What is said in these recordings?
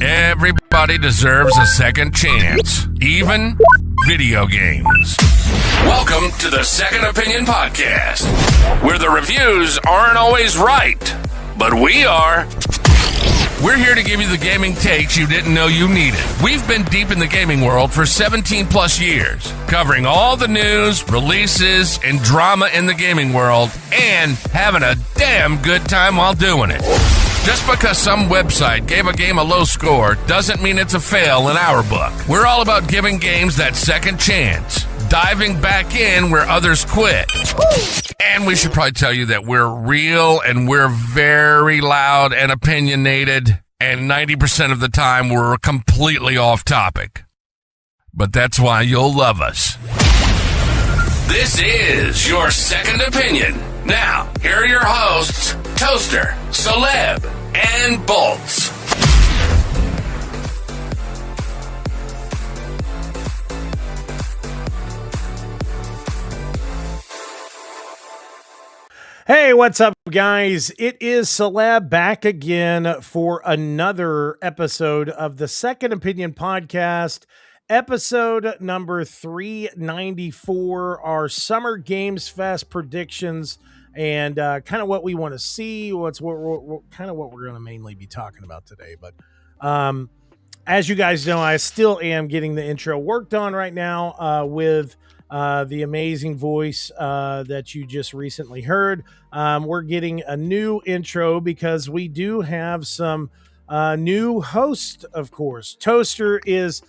Everybody deserves a second chance, even video games. Welcome to the Second Opinion Podcast, where the reviews aren't always right, but we are. We're here to give you the gaming takes you didn't know you needed. We've been deep in the gaming world for 17 plus years, covering all the news, releases, and drama in the gaming world, and having a damn good time while doing it. Just because some website gave a game a low score doesn't mean it's a fail in our book. We're all about giving games that second chance, diving back in where others quit. And we should probably tell you that we're real and we're very loud and opinionated, and 90% of the time we're completely off topic. But that's why you'll love us. This is your Second Opinion. Now, here are your hosts, Toaster, Celeb, and Bolts. Hey, what's up, guys? It is Celeb back again for another episode of the Second Opinion Podcast, episode number 394, our Summer Games Fest predictions, and kind of what we want to see, what we're going to mainly be talking about today. But as you guys know, I still am getting the intro worked on right now with the amazing voice that you just recently heard. We're getting a new intro because we do have some new hosts, of course. Toaster is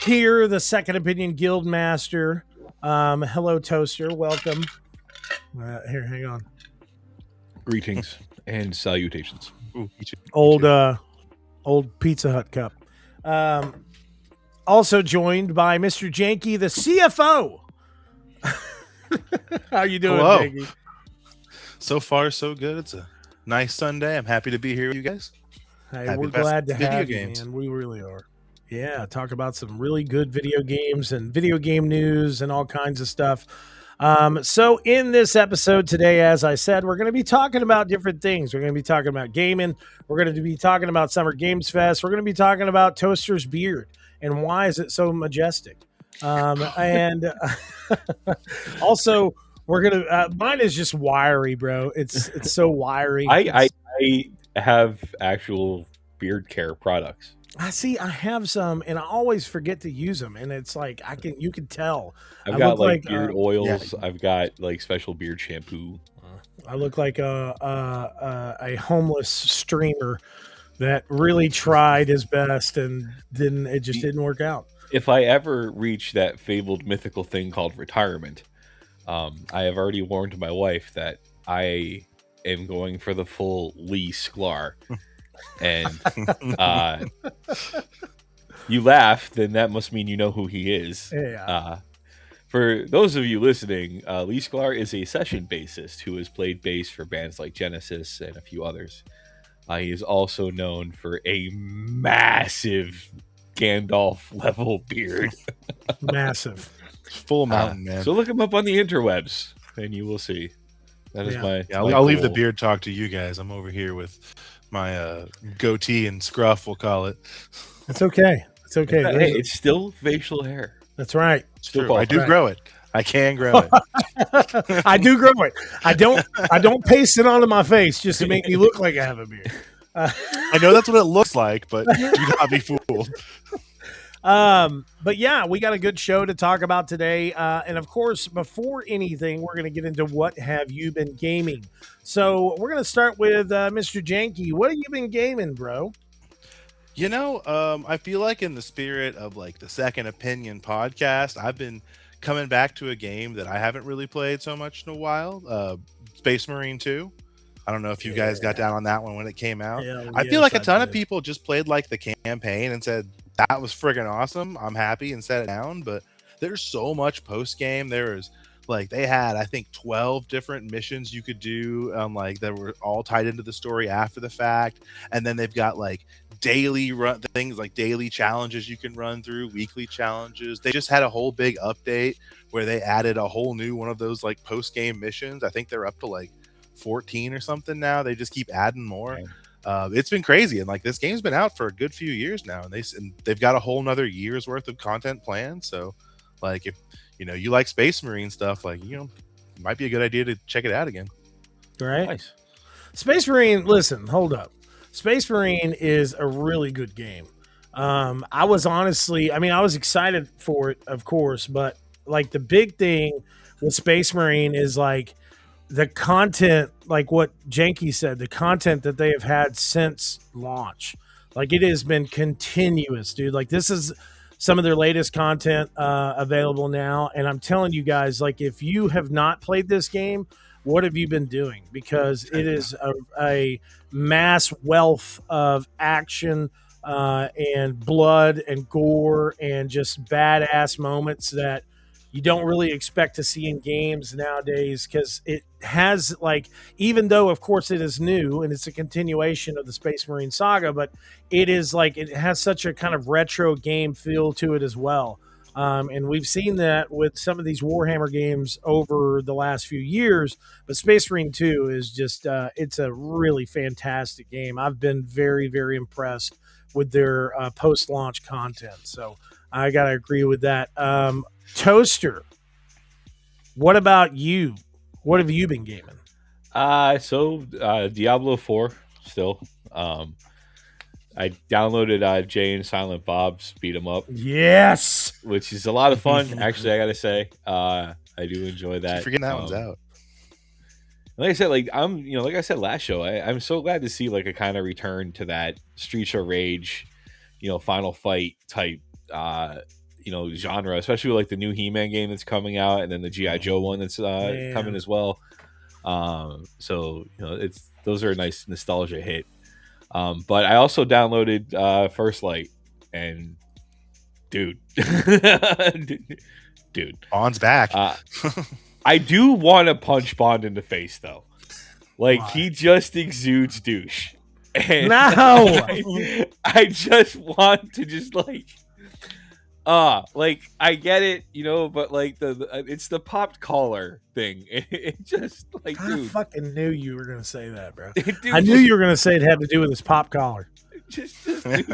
here, the Second Opinion Guild Master. Hello, Toaster. Welcome. Here, hang on. Greetings and salutations. Ooh, old Pizza Hut cup. Also joined by Mr. Janky, the CFO. How you doing, Hello. Janky? So far, so good. It's a nice Sunday. I'm happy to be here with you guys. Hey, Happy we're Fest glad to video have games. you, man. We really are. Yeah, talk about some really good video games and video game news and all kinds of stuff. So in this episode today, as I said, we're going to be talking about different things. We're going to be talking about gaming. We're going to be talking about Summer Games Fest. We're going to be talking about Toaster's beard and why is it so majestic. And also we're going to, mine is just wiry, bro. It's so wiry. I have actual beard care products. I see. I have some, and I always forget to use them. And it's like you can tell. I've got like beard oils. Yeah. I've got like special beard shampoo. I look like a homeless streamer that really tried his best and didn't work out. If I ever reach that fabled mythical thing called retirement, I have already warned my wife that I am going for the full Lee Sklar. And you laugh, then that must mean you know who he is. Yeah. For those of you listening, Lee Sklar is a session bassist who has played bass for bands like Genesis and a few others. He is also known for a massive Gandalf-level beard. Massive. Full mountain, man. So look him up on the interwebs, and you will see. That is my... I'll leave the beard talk to you guys. I'm over here with my goatee and scruff, we'll call it. It's okay. It's okay. Hey, it's still facial hair. That's right. True. I do grow it. I can grow it. I do grow it. I don't paste it onto my face just to make me look like I have a beard. I know that's what it looks like, but do not be fooled. But yeah, we got a good show to talk about today. And of course, before anything, we're going to get into what have you been gaming. So we're going to start with Mr. Janky. What have you been gaming, bro? You know, I feel like in the spirit of like the Second Opinion podcast, I've been coming back to a game that I haven't really played so much in a while. Space Marine 2. I don't know if you guys got down on that one when it came out. I feel like a ton of people just played like the campaign and said, that was friggin' awesome. I'm happy and set it down. But there's so much post game. There's like they had, I think, 12 different missions you could do, like that were all tied into the story after the fact. And then they've got like daily run things, like daily challenges you can run through, weekly challenges. They just had a whole big update where they added a whole new one of those like post game missions. I think they're up to like 14 or something now. They just keep adding more. It's been crazy, and like this game's been out for a good few years now, and they've got a whole nother year's worth of content planned. So, like if you like Space Marine stuff, like it might be a good idea to check it out again. Right? Nice. Space Marine. Listen, hold up. Space Marine is a really good game. I was excited for it, of course, but like the big thing with Space Marine is like the content, like what Janky said, the content that they have had since launch. Like it has been continuous, dude. Like this is some of their latest content available now. And I'm telling you guys, like if you have not played this game, what have you been doing? Because it is a mass wealth of action and blood and gore and just badass moments that you don't really expect to see in games nowadays, because it has, like, even though of course it is new and it's a continuation of the Space Marine saga, but it is like it has such a kind of retro game feel to it as well. And we've seen that with some of these Warhammer games over the last few years, but Space Marine 2 is just it's a really fantastic game. I've been very, very impressed with their post-launch content, so I gotta agree with that. Toaster, what about you? What have you been gaming? Diablo 4 still. I downloaded Jay and Silent Bob's Beat 'em Up. Yes, which is a lot of fun. Actually, I gotta say, I do enjoy that. Keep forgetting that one's out. Like I said, like like I said last show, I'm so glad to see like a kind of return to that Streets of Rage, Final Fight type, genre, especially with like the new He-Man game that's coming out, and then the G.I. Joe one that's coming as well. Those are a nice nostalgia hit. But I also downloaded First Light, and dude, Bond's back. I do want to punch Bond in the face though. Like Why? He just exudes douche. And no, I just want to just I get it, but like it's the popped collar thing. It just like, I dude, fucking knew you were gonna say that, bro. dude, I knew you were gonna say it had to do with his pop collar. just put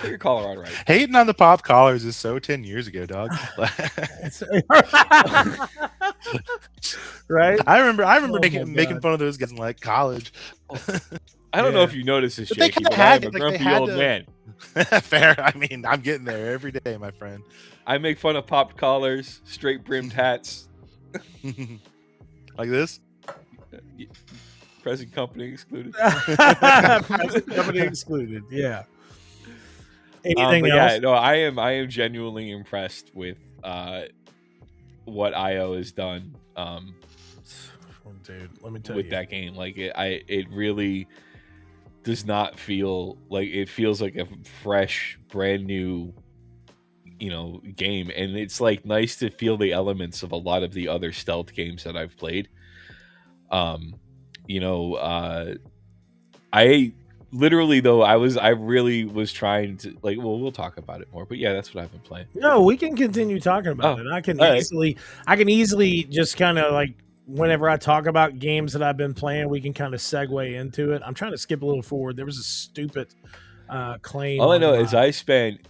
your collar on right. Hating on the pop collars is so 10 years ago, dog. Right? I remember Oh making fun of those guys in like college. I don't know if you noticed this, But they Jakey, kinda but had I'm a it, like, they grumpy had old to- man. Fair. I mean, I'm getting there every day, my friend. I make fun of popped collars, straight brimmed hats, Like this? present company excluded. Company excluded. Yeah. Anything but else? yeah, no, I am genuinely impressed with what IO has done Dude, let me tell with you. that game. Like it really does not feel like, it feels like a fresh, brand new, game, and it's like nice to feel the elements of a lot of the other stealth games that I've played. I literally though I really was trying to we'll talk about it more, but yeah, that's what I've been playing. No, we can continue talking about it. I can all right. easily just kind of like, whenever I talk about games that I've been playing, we can kind of segue into it. I'm trying to skip a little forward. There was a stupid claim. All I know online. is I spent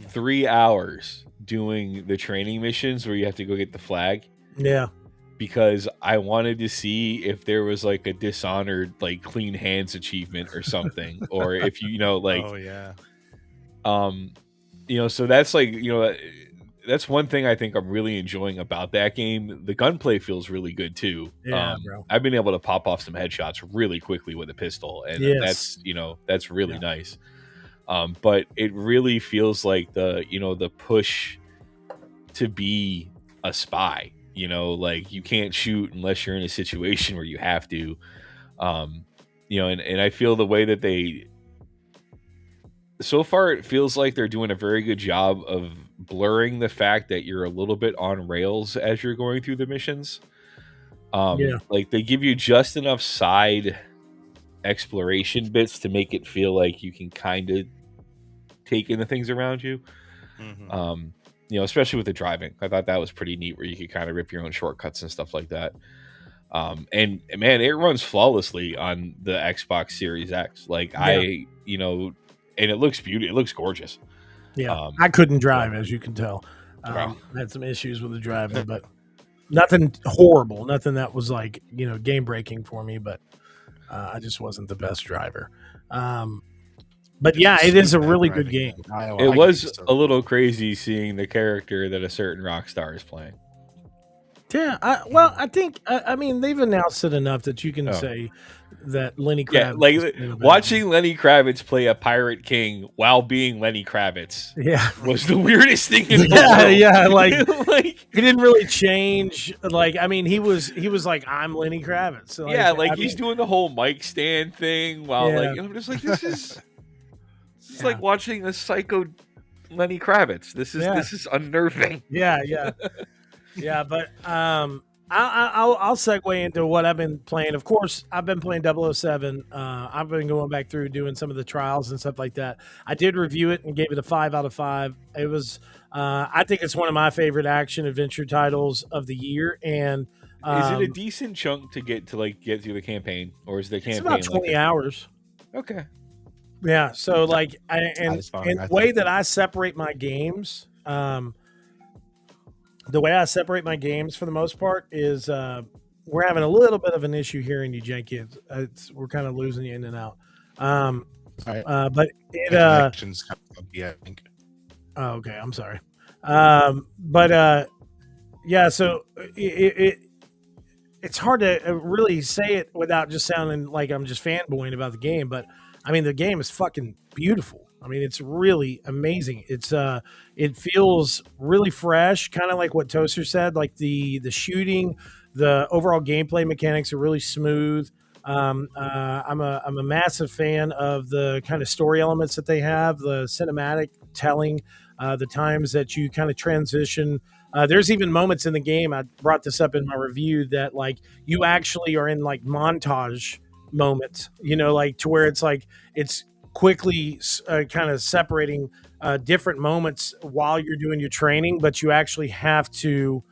3 hours doing the training missions where you have to go get the flag, Yeah. because I wanted to see if there was like a Dishonored clean hands achievement or something, or if oh yeah. So that's that's one thing I think I'm really enjoying about that game. The gunplay feels really good too. Yeah, bro. I've been able to pop off some headshots really quickly with a pistol, and Yes. that's really nice. But it really feels like the push to be a spy. You can't shoot unless you're in a situation where you have to. And I feel the way that so far it feels like they're doing a very good job of blurring the fact that you're a little bit on rails as you're going through the missions. Like they give you just enough side exploration bits to make it feel like you can kind of take in the things around you. Especially with the driving. I thought that was pretty neat, where you could kind of rip your own shortcuts and stuff like that. And man, it runs flawlessly on the Xbox Series X. Like and it looks beautiful. It looks gorgeous. Yeah, I couldn't drive, as you can tell. I had some issues with the driving, but nothing horrible. Nothing that was like, game breaking for me, but I just wasn't the best driver. But yeah, it is a really good game. It was a little crazy seeing the character that a certain rock star is playing. Yeah, I think they've announced it enough that you can say that Lenny Kravitz. Yeah, like watching Lenny Kravitz play a pirate king while being Lenny Kravitz. Yeah, was the weirdest thing in the world. Yeah, like he didn't really change. Like, he was like, I'm Lenny Kravitz. So, he's doing the whole mic stand thing while I'm just like, this is like watching a psycho Lenny Kravitz. This is unnerving. Yeah, but I'll segue into what I've been playing. Of course, I've been playing 007. I've been going back through doing some of the trials and stuff like that. I did review it and gave it a 5 out of 5. It was, I think it's one of my favorite action adventure titles of the year. And is it a decent chunk to get through the campaign, or is the campaign it's about 20 hours? Okay. Yeah. So the way that I separate my games, the way I separate my games for the most part is we're having a little bit of an issue hearing you, Jenkins. We're kind of losing you in and out. But it connections kind of bumpy, I think. Oh, okay. I'm sorry. So it's hard to really say it without just sounding like I'm just fanboying about the game. But the game is fucking beautiful. It's really amazing. It feels really fresh, kind of like what Toaster said. Like the shooting, the overall gameplay mechanics are really smooth. I'm a massive fan of the kind of story elements that they have, the cinematic telling, the times that you kind of transition. There's even moments in the game, I brought this up in my review, that like you actually are in like montage moments, like to where it's like it's quickly kind of separating different moments while you're doing your training, but you actually have to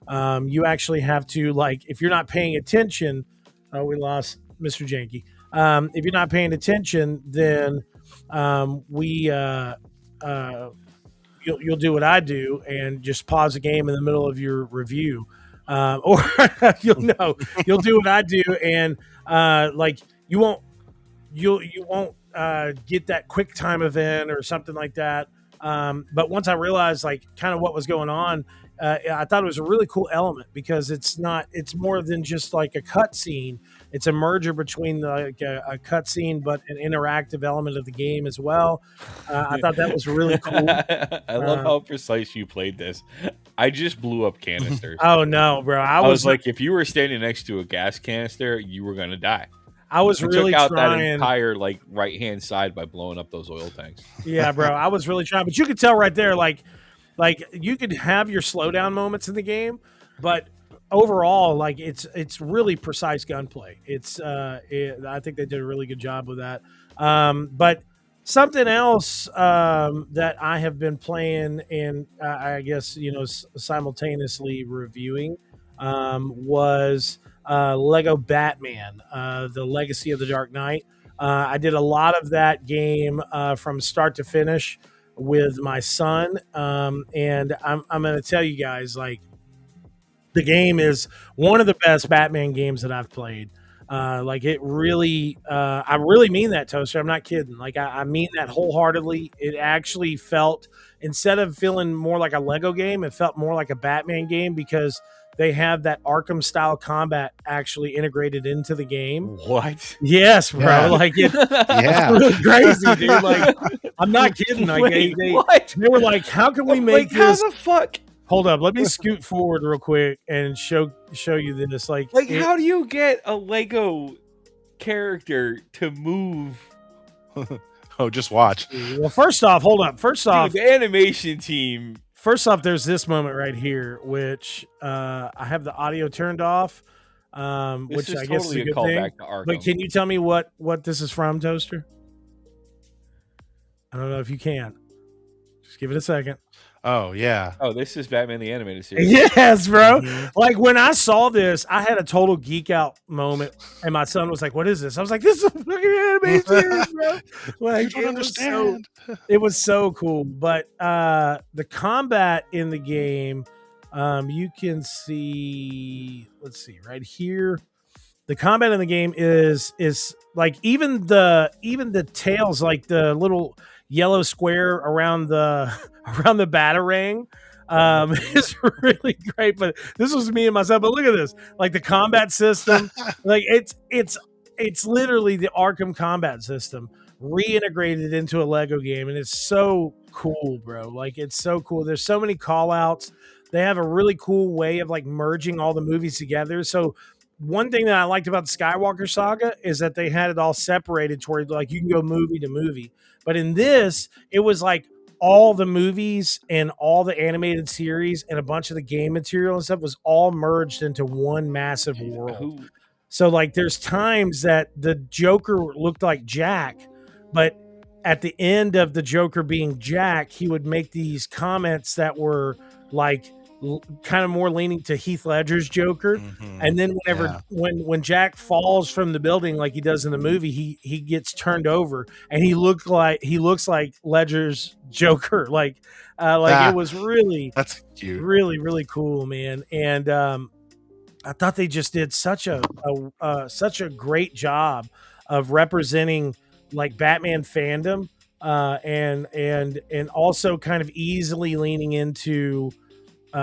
like, if you're not paying attention, we lost Mr. Janky. If you're not paying attention, then you'll do what I do and just pause the game in the middle of your review, or you'll do what I do, and like you won't get that quick time event or something like that. But once I realized like kind of what was going on, I thought it was a really cool element, because it's more than just like a cutscene. It's a merger between like a cutscene, but an interactive element of the game as well. I thought that was really cool. I love how precise you played this. I just blew up canisters. Oh no, bro. I was like, if you were standing next to a gas canister, you were going to die. I was really took out trying that entire like right hand side by blowing up those oil tanks. Yeah, bro, I was really trying, but you could tell right there, like you could have your slowdown moments in the game, but overall, like it's really precise gunplay. I think they did a really good job with that. But something else that I have been playing and I guess simultaneously reviewing was Lego Batman, the Legacy of the Dark Knight. I did a lot of that game from start to finish with my son, and I'm going to tell you guys, like, the game is one of the best Batman games that I've played. Like, it really, I really mean that, Toaster. I'm not kidding. Like, I mean that wholeheartedly. It actually felt, instead of feeling more like a Lego game, it felt more like a Batman game, because they have that Arkham style combat actually integrated into the game. What? Yes, bro. Yeah. Like it's really crazy, dude. Like, I'm not kidding. Like they were like, how can we make this? How the fuck? Hold up, let me scoot forward real quick and show you this. Like how do you get a Lego character to move? Oh, just watch. Well, first off, hold up. First off, the animation team. First off, there's this moment right here, which I have the audio turned off, which I guess is a good thing. But can you tell me what this is from, Toaster? I don't know if you can. Just give it a second. Oh yeah. Oh, this is Batman the Animated Series. Yes, bro. Mhm. Like when I saw this, I had a total geek out moment, and my son was like, "What is this?" I was like, "This is a fucking animated series, bro!" You Like don't understand. it was so cool. But the combat in the game, you can see. Let's see right here. The combat in the game is like even the tails, like the little yellow square around the around the batarang, is really great. But this was me and myself. But look at this, like the combat system, like it's literally the Arkham combat system reintegrated into a Lego game, and it's so cool, bro. Like it's so cool. There's so many call outs. They have a really cool way of like merging all the movies together. So one thing that I liked about the Skywalker saga is that they had it all separated to where like you can go movie to movie. But in this, it was like all the movies and all the animated series and a bunch of the game material and stuff was all merged into one massive world. Who? So like there's times that the Joker looked like Jack, but at the end of the Joker being Jack, he would make these comments that were like kind of more leaning to Heath Ledger's Joker. Mhm. And then whenever Yeah. when Jack falls from the building like he does in the movie, he gets turned over and he looks like Ledger's Joker. Like Ah. it was really That's cute. really cool, man. And I thought they just did such a great job of representing like Batman fandom, and also kind of easily leaning into you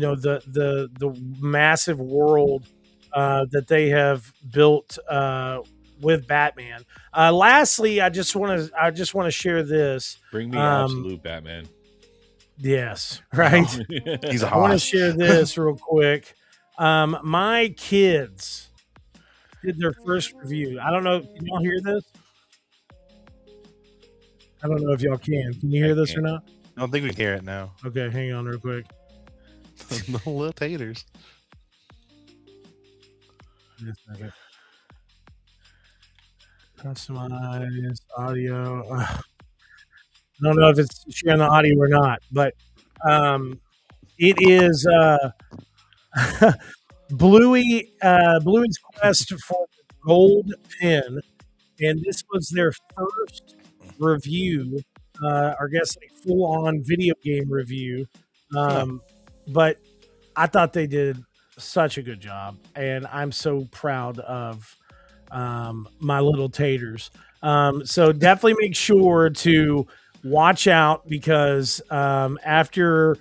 know the massive world that they have built with Batman. Lastly, I just want to share this. Bring me absolute Batman. Yes, right. He's a I want to hoss. share this real quick. My kids did their first review. I don't know. Can y'all hear this? I don't know if y'all can. Can you hear this or can't. not? I don't think we can hear it now. Okay, hang on real quick. The little taters. Just a second. Customize audio. I don't know if it's sharing the audio or not, but it is Bluey's quest for the gold pin, and this was their first review, I guess a full-on video game review. But I thought they did such a good job, and I'm so proud of my little taters. So definitely make sure to watch out because after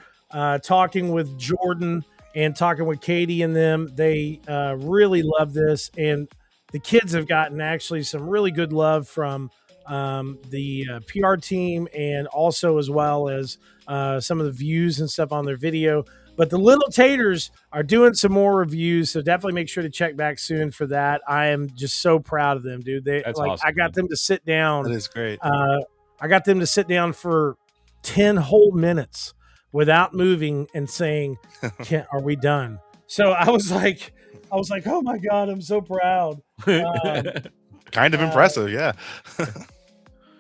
talking with Jordan and talking with Katie and them, they really love this, and the kids have gotten actually some really good love from the PR team and also as well as some of the views and stuff on their video. But the little taters are doing some more reviews, so definitely make sure to check back soon for that. I am just so proud of them, dude. That's awesome, I got them to sit down. That is great. I got them to sit down for 10 whole minutes without moving and saying, "Are we done?" So I was like, "Oh my god, I'm so proud." Kind of impressive, yeah.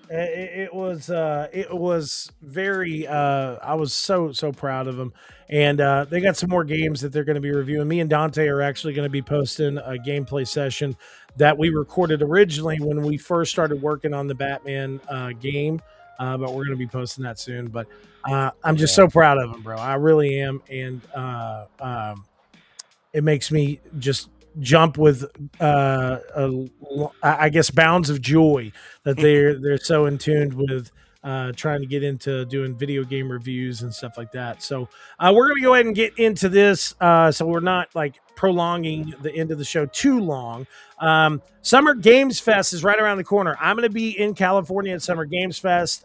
It was very I was so proud of them, and they got some more games that they're going to be reviewing. Me and Dante are actually going to be posting a gameplay session that we recorded originally when we first started working on the Batman game, but we're going to be posting that soon. But I'm just so proud of them, bro. I really am, and it makes me just jump with I guess bounds of joy that they're so in tune with trying to get into doing video game reviews and stuff like that. So we're gonna go ahead and get into this so we're not like prolonging the end of the show too long. Summer Games Fest is right around the corner. I'm gonna be in California at Summer Games Fest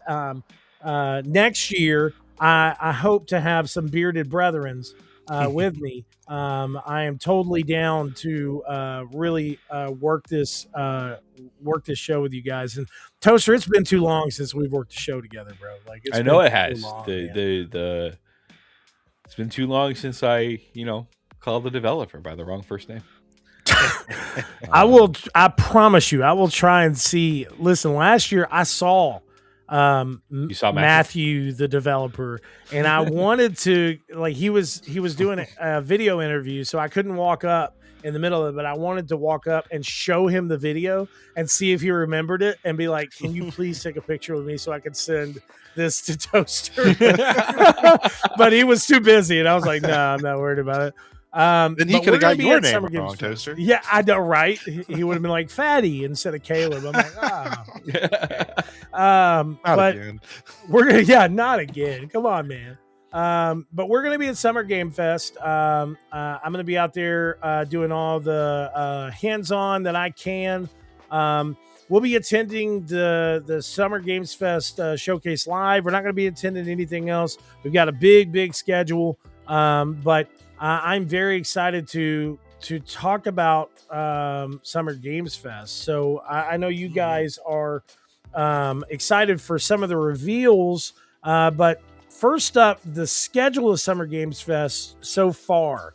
next year. I hope to have some bearded brethrens with me. I am totally down to really work this show with you guys. And Toaster, it's been too long since we've worked a show together, bro. Like I know it too has. long, It's been too long since I called the developer by the wrong first name. I promise you, I will try and see. Listen, last year I saw You saw Matthew, the developer, and I wanted to, like, he was doing a video interview, so I couldn't walk up in the middle of it, but I wanted to walk up and show him the video and see if he remembered it and be like, can you please take a picture with me so I could send this to Toaster? But he was too busy, and I was like, no, I'm not worried about it. Then he could have got your name wrong, Toaster. Yeah, I know, right? He would have been like Fatty instead of Caleb. I'm like, but Again. we're gonna, not again. Come on, man. But we're gonna be at Summer Game Fest. I'm gonna be out there doing all the hands-on that I can. We'll be attending the Summer Games Fest showcase live. We're not gonna be attending anything else. We've got a big schedule, but I'm very excited to talk about Summer Games Fest. So I know you guys are excited for some of the reveals, but first up, the schedule of Summer Games Fest so far.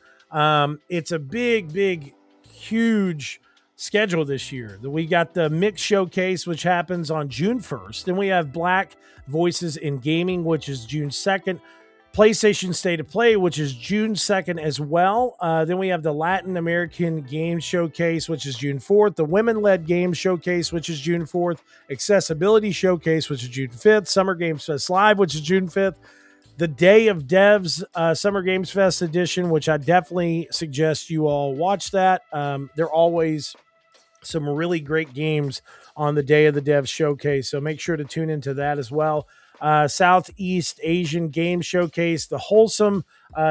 It's a big, huge schedule this year. We got the Mix Showcase, which happens on June 1st. Then we have Black Voices in Gaming, which is June 2nd. PlayStation State of Play, which is June 2nd as well. Then we have the Latin American Game Showcase, which is June 4th. The Women-Led Game Showcase, which is June 4th. Accessibility Showcase, which is June 5th. Summer Games Fest Live, which is June 5th. The Day of Devs Summer Games Fest edition, which I definitely suggest you all watch that. There are always some really great games on the Day of the Devs Showcase, so make sure to tune into that as well. Southeast Asian Game Showcase, the Wholesome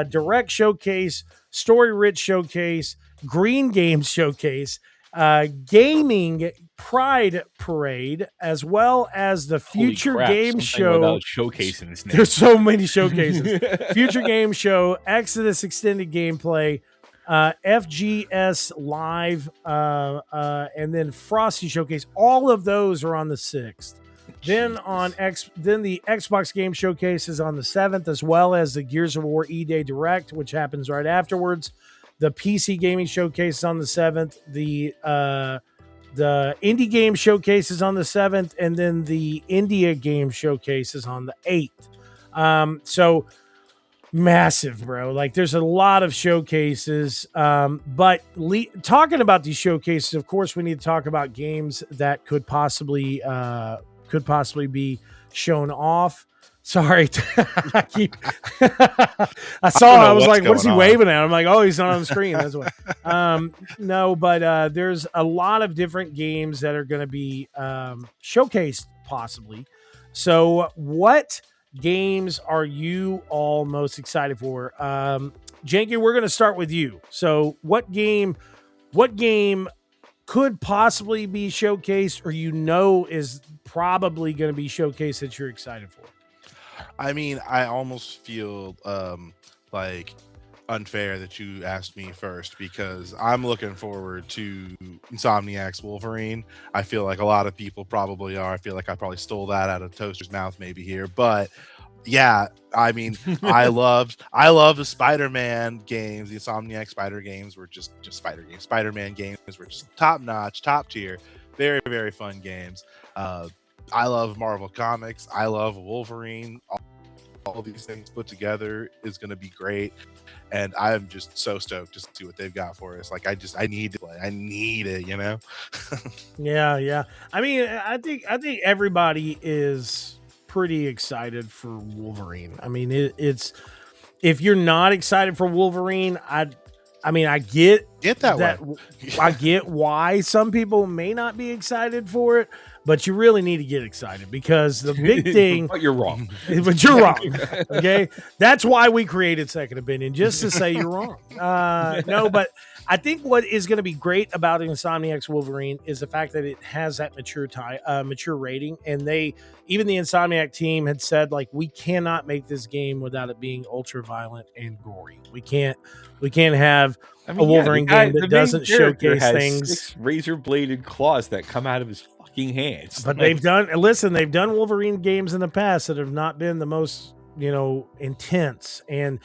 Direct Showcase, Story Rich Showcase, Green Games Showcase, Gaming Pride Parade, as well as the Future Game Show. Without showcasing this name. There's so many showcases. Future Game Show, Exodus Extended Gameplay, FGS Live, and then Frosty Showcase. All of those are on the 6th. Then the Xbox Game Showcase is on the 7th, as well as the Gears of War E-Day Direct, which happens right afterwards. The PC Gaming Showcase is on the 7th. The Indie Game Showcase is on the 7th, and then the India Game Showcase is on the 8th. So massive, bro. Like, there's a lot of showcases. But talking about these showcases, of course, we need to talk about games that could possibly be shown off. Sorry. I was like, what is he waving at? I'm like, oh, he's not on the screen. That's why. No, but there's a lot of different games that are going to be showcased possibly. So what games are you all most excited for? Janky, we're going to start with you. So what game could possibly be showcased, or is probably going to be showcased that you're excited for? I mean, I almost feel like unfair that you asked me first, because I'm looking forward to Insomniac's Wolverine. I feel like a lot of people probably are. I feel like I probably stole that out of Toaster's mouth maybe here, but yeah, I mean, I love the Spider-Man games. The Insomniac Spider games were just Spider games. Spider-Man games were just top notch, top tier, very, very fun games. I love Marvel Comics. I love Wolverine. All these things put together is going to be great, and I'm just so stoked to see what they've got for us. Like, I need to play. I need it, you know. Yeah. I mean, I think everybody is pretty excited for Wolverine. I mean, it's if you're not excited for Wolverine, I get that way. I get why some people may not be excited for it, but you really need to get excited, because the big thing. But you're wrong. But you're wrong. Okay, that's why we created Second Opinion, just to say you're wrong. No, but I think what is going to be great about Insomniac's Wolverine is the fact that it has that mature rating, and even the Insomniac team had said, like, we cannot make this game without it being ultra violent and gory. We can't have a Wolverine game that doesn't showcase things. 6 razor bladed claws that come out of his fucking hands. But they've done Wolverine games in the past that have not been the most, intense. And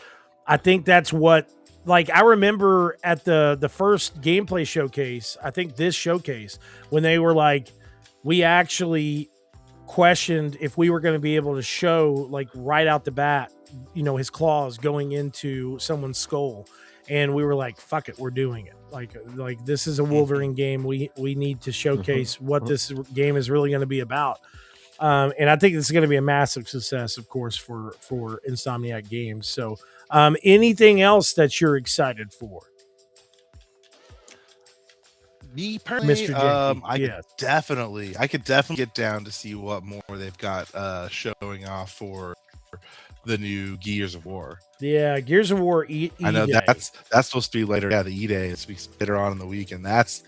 I think that's what, like, I remember at the first gameplay showcase, I think this showcase, when they were like, we actually questioned if we were going to be able to show like right out the bat, his claws going into someone's skull. And we were like, fuck it, we're doing it. Like this is a Wolverine game. We need to showcase what this game is really going to be about. And I think this is going to be a massive success, of course, for Insomniac Games. So anything else that you're excited for? Me personally, Mr. Jenke, I yes. could definitely get down to see what more they've got showing off for the new Gears of War. Yeah, Gears of War I know E-Day. that's supposed to be later. Yeah, the E-Day is later on in the week, and that's.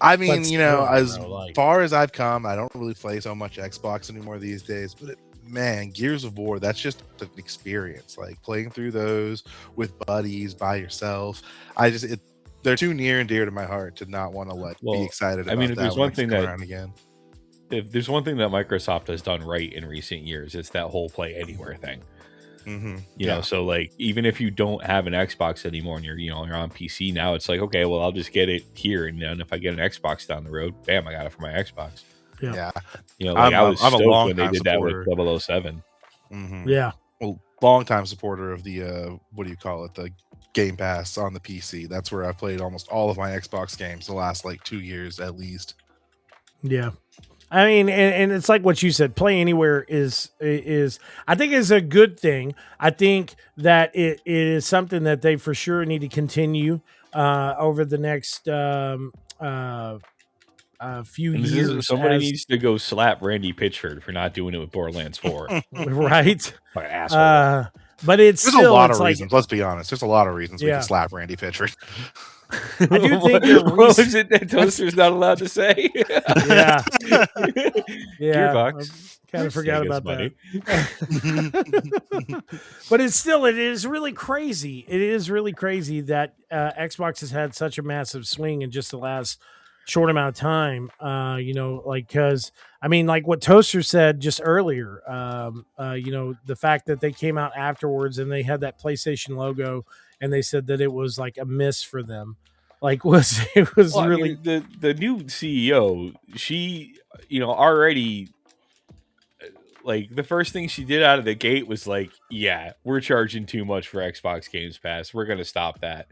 I mean, But as still, bro, like- far as I've come, I don't really play so much Xbox anymore these days. But man, Gears of War, that's just an experience. Like playing through those with buddies by yourself. They're too near and dear to my heart to not want to be excited about. I mean, if that there's when one it's thing come that around again. If there's one thing that Microsoft has done right in recent years, it's that whole play anywhere thing. You know, so like even if you don't have an Xbox anymore and you're on PC now, it's like, okay, well, I'll just get it here, and then if I get an Xbox down the road, bam, I got it for my Xbox. Yeah. I was I'm a stoked when they long-time did that with supporter. 007. Yeah. Well, long-time supporter of the what do you call it? The Game Pass on the PC. That's where I played almost all of my Xbox games the last 2 years at least. Yeah. I mean, and it's like what you said, play anywhere is I think is a good thing. I think that it is something that they for sure need to continue over the next few years. Somebody needs to go slap Randy Pitchford for not doing it with Borderlands 4. Right? Asshole. But there's a lot of reasons. Let's be honest. There's a lot of reasons we can slap Randy Pitchford. I do think what was it that Toaster's not allowed to say? Yeah. Gearbox. Kind of forgot about that. But it is really crazy. It is really crazy that Xbox has had such a massive swing in just the last short amount of time. Because I mean, like what Toaster said just earlier, the fact that they came out afterwards and they had that PlayStation logo and they said that it was like a miss for them. Like it was really the new CEO. She, already like the first thing she did out of the gate was like, yeah, we're charging too much for Xbox Games Pass. We're going to stop that.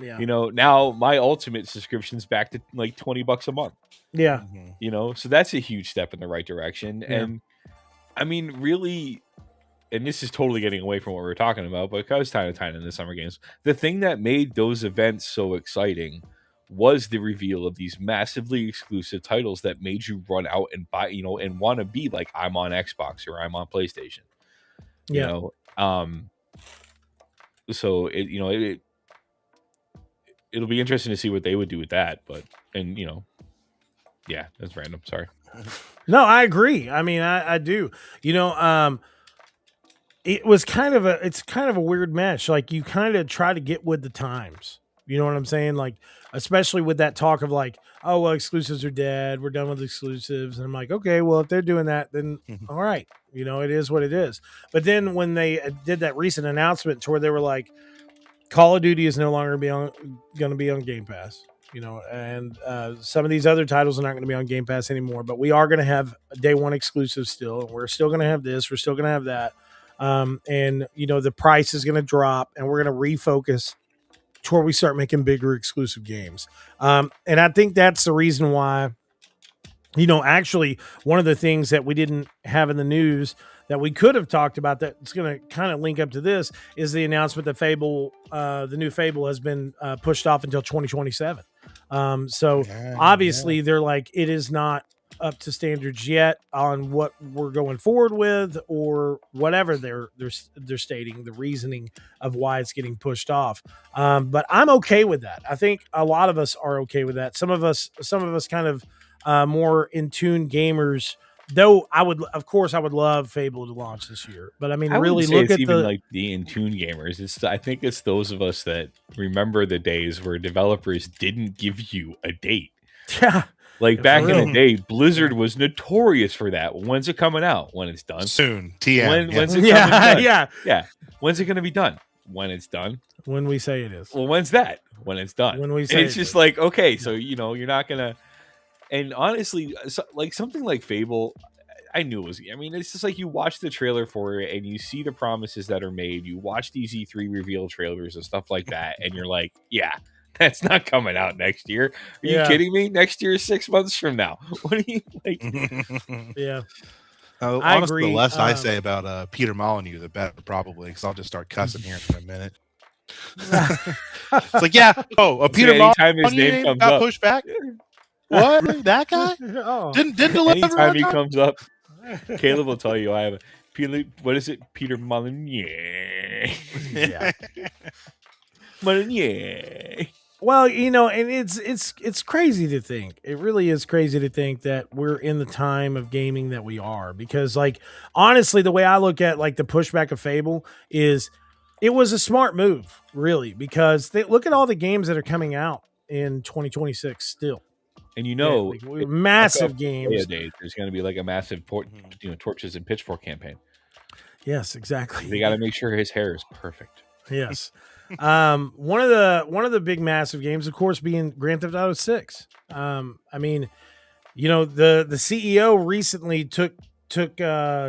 Yeah. Now my Ultimate subscription's back to like $20 a month. Yeah. So that's a huge step in the right direction. Yeah. And I mean, really, and this is totally getting away from what we were talking about, but because time to time in the Summer Games, the thing that made those events so exciting was the reveal of these massively exclusive titles that made you run out and buy, and want to be like, I'm on Xbox or I'm on PlayStation. So it'll be interesting to see what they would do with that. But yeah, that's random. Sorry. No, I agree. I mean, I do. It's kind of a weird mesh. Like you kind of try to get with the times. You know what I'm saying? Like, especially with that talk of like, oh, well, exclusives are dead. We're done with exclusives. And I'm like, okay, well, if they're doing that, then all right. It is what it is. But then when they did that recent announcement to where they were like, Call of Duty is no longer going to be on Game Pass, and some of these other titles are not going to be on Game Pass anymore, but we are going to have a day one exclusive still. And we're still going to have this. We're still going to have that. And the price is going to drop and we're going to refocus to where we start making bigger exclusive games. And I think that's the reason why, actually one of the things that we didn't have in the news that we could have talked about that's going to kind of link up to this is the announcement that Fable, the new Fable has been pushed off until 2027. Obviously they're like, it is not up to standards yet on what we're going forward with or whatever they're stating the reasoning of why it's getting pushed off. But I'm okay with that. I think a lot of us are okay with that. Some of us kind of more in tune gamers, though I would love Fable to launch this year. But I mean, really look at even like the in tune gamers. I think it's those of us that remember the days where developers didn't give you a date. Yeah. Like back in the day, Blizzard was notorious for that. When's it coming out? When it's done. Soon. TM. When's it coming done? Yeah. When's it going to be done? When it's done. When we say it is. Well, when's that? When it's done. When we say it's just like, okay, so you're not going to. And honestly, like something like Fable, I knew it was. I mean, it's just like you watch the trailer for it and you see the promises that are made. You watch these E3 reveal trailers and stuff like that, and you're like, yeah, that's not coming out next year. Are you kidding me? Next year is 6 months from now. What are you like? Yeah. I honestly, agree. the less I say about Peter Molyneux, the better, probably, because I'll just start cussing here in a minute. It's like, yeah, Peter anytime his name comes got up, pushed back. What? That guy didn't deliver. Anytime he comes up, Caleb will tell you I have a what is it? Peter Molyneux. Yeah. Molyneux. Well, and it's crazy to think. It really is crazy to think that we're in the time of gaming that we are, because like honestly, the way I look at like the pushback of Fable is it was a smart move, really, because look at all the games that are coming out in 2026 still. And massive games. There's going to be like a massive torches and pitchfork campaign. Yes, exactly. They got to make sure his hair is perfect. Yes. One of the big massive games, of course, being Grand Theft Auto 6. I mean, the CEO recently took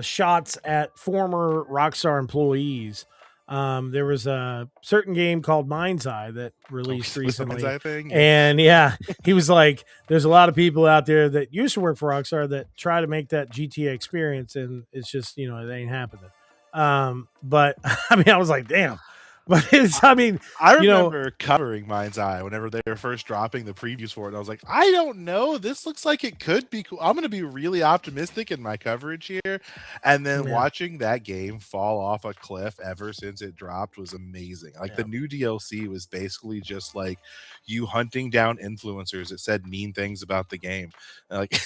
shots at former Rockstar employees. There was a certain game called Mind's Eye that released recently. And yeah, he was like, there's a lot of people out there that used to work for Rockstar that try to make that GTA experience, and it's just, it ain't happening. But I mean, I was like, damn. But I remember covering Mind's Eye whenever they were first dropping the previews for it. And I was like, I don't know. This looks like it could be cool. I'm going to be really optimistic in my coverage here. And then watching that game fall off a cliff ever since it dropped was amazing. Like the new DLC was basically just like you hunting down influencers that said mean things about the game. Like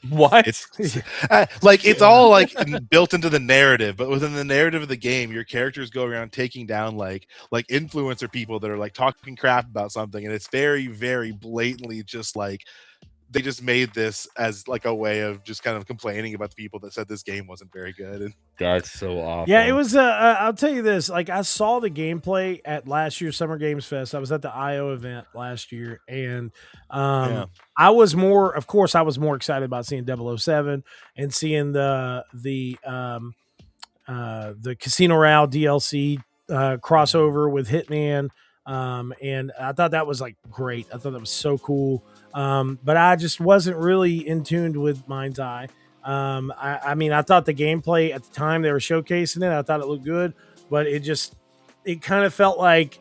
what? It's all like built into the narrative, but within the narrative of the game, your characters go around taking down like influencer people that are like talking crap about something, and it's very, very blatantly just like they just made this as like a way of just kind of complaining about the people that said this game wasn't very good. And that's so awful. Yeah, it was. I'll tell you this: like I saw the gameplay at last year's Summer Games Fest. I was at the IO event last year, and I was more excited about seeing 007 and seeing the Casino Royale DLC crossover with Hitman. And I thought that was like great. I thought that was so cool. But I just wasn't really in tune with Mind's Eye. I mean, I thought the gameplay at the time they were showcasing it, I thought it looked good, but it kind of felt like,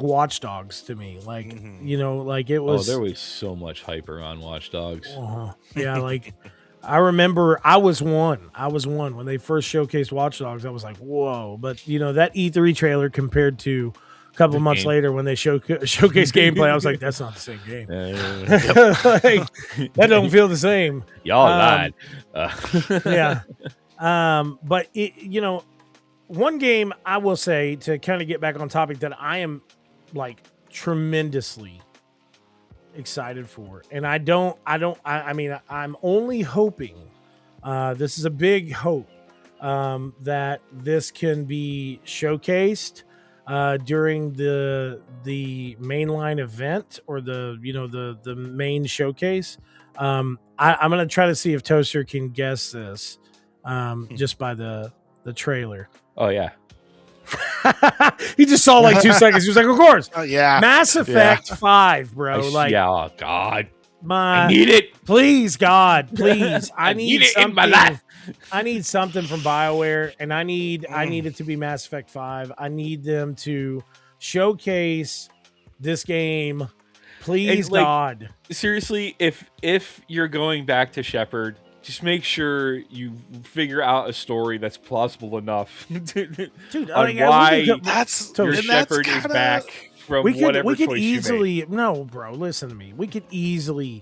Watch Dogs to me. Like, like it was. Oh, there was so much hype around Watch Dogs. Yeah. Like I remember I was one when they first showcased Watch Dogs. I was like, whoa. But that E3 trailer compared to a couple of months later when they showcase gameplay, I was like, that's not the same game. Like, that don't feel the same. Y'all lied. Yeah. But one game I will say, to kind of get back on topic, that I am like tremendously excited for, and I mean, I'm only hoping, this is a big hope, that this can be showcased during the mainline event, or the main showcase. I'm gonna try to see if Toaster can guess this just by the trailer. Oh yeah. He just saw like 2 seconds. He was like, of course. Yeah. Mass Effect 5, bro. Oh God. I need it. Please, God, please. I need it something in my life. I need something from BioWare, and I need it to be Mass Effect 5. I need them to showcase this game. Please, God. Seriously, if you're going back to Shepard, just make sure you figure out a story that's plausible enough Dude, on why your Shepard is back from whatever choice easily, you made. No, bro, listen to me. We could easily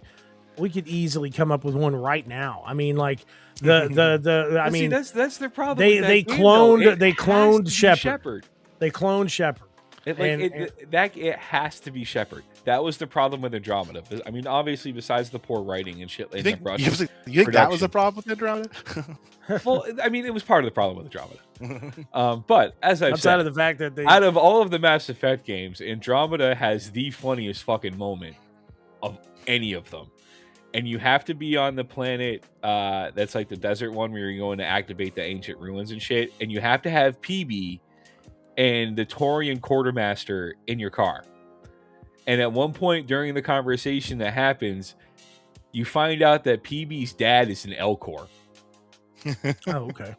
come up with one right now. I mean, like I mean, that's their problem. They cloned Shepard. They cloned Shepard. It has to be Shepard. That was the problem with Andromeda. I mean, obviously, besides the poor writing and shit. You think that was a problem with Andromeda? Well, I mean, it was part of the problem with Andromeda. But as I've said, outside of the fact that out of all of the Mass Effect games, Andromeda has the funniest fucking moment of any of them. and you have to be on the planet that's like the desert one where you're going to activate the ancient ruins and shit, and you have to have PB and the Taurian quartermaster in your car. And at one point during the conversation that happens, you find out that PB's dad is an Elcor. Oh, okay.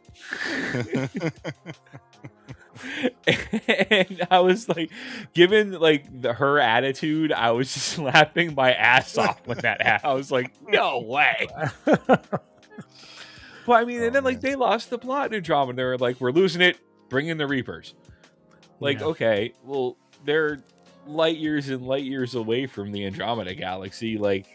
And I was like, given like her attitude, I was just laughing my ass off when that happened. I was like, no way. But I mean, and then like they lost the plot in Andromeda. They were like, we're losing it. Bring in the Reapers. Like, okay, well, they're light years and light years away from the Andromeda galaxy. Like,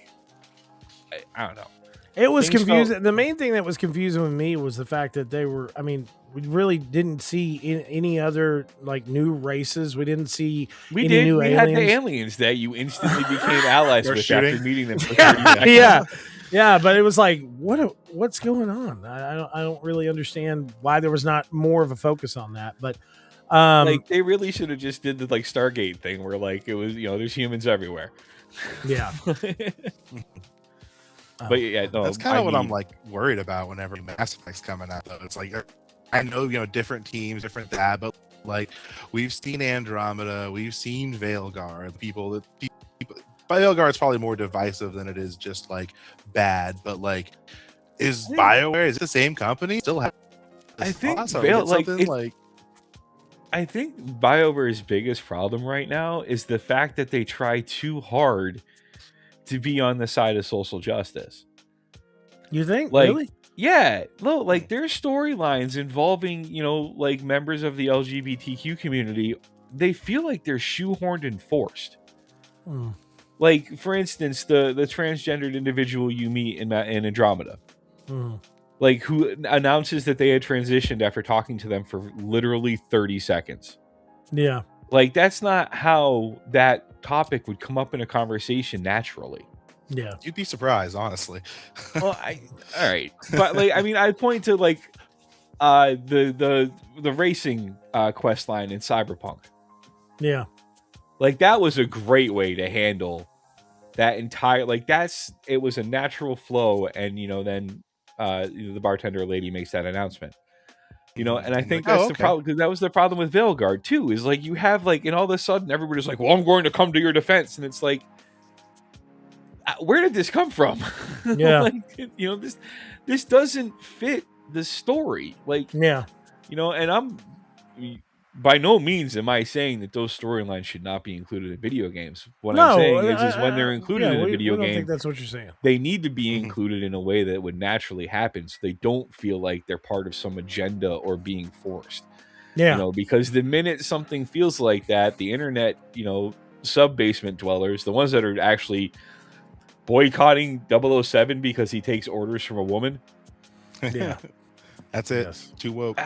I don't know. It was confusing. The main thing that was confusing with me was the fact that they were, I mean, we really didn't see any other like new races. We didn't see any new aliens. Had the aliens that you instantly became allies with after meeting them for 30 seconds. Yeah, but it was like, what's going on? I don't really understand why there was not more of a focus on that. But like they really should have just did the like Stargate thing where like it was, you know, there's humans everywhere. Yeah. But yeah, no, that's kind of what I'm like worried about whenever Mass Effect's coming out. Though it's like, I know, you know, different teams, different that, but like we've seen Andromeda, we've seen Veilguard. People Veilguard's probably more divisive than it is just like bad. But like, is BioWare, is it the same company? Still have? I think I think BioWare's biggest problem right now is the fact that they try too hard to be on the side of social justice. You think? Like, really? Yeah. Look, like there's storylines involving, you know, like members of the LGBTQ community. They feel like they're shoehorned and forced. Like, for instance, the transgendered individual you meet in Andromeda. Like, who announces that they had transitioned after talking to them for literally 30 seconds. Yeah. Like, that's not how that topic would come up in a conversation naturally. Yeah. You'd be surprised, honestly. Well, all right. But, like, I mean, I point to, like, the racing quest line in Cyberpunk. Yeah. Like, that was a great way to handle that entire, like, it was a natural flow, and, you know, then the bartender lady makes that announcement. You know, and I think that's the problem, because that was the problem with Veilguard too, is like you have like, and all of a sudden everybody's like, well, I'm going to come to your defense. And it's like, where did this come from? Yeah. Like, you know, this doesn't fit the story. Like, yeah, you know, and I'm by no means am I saying that those storylines should not be included in video games. What I'm saying is when they're included in a video game, I think that's what you're saying. They need to be included in a way that would naturally happen, so they don't feel like they're part of some agenda or being forced. Yeah, you know, because the minute something feels like that, the internet, you know, sub-basement dwellers, the ones that are actually boycotting 007 because he takes orders from a woman. Yeah, that's it. Yes. Too woke.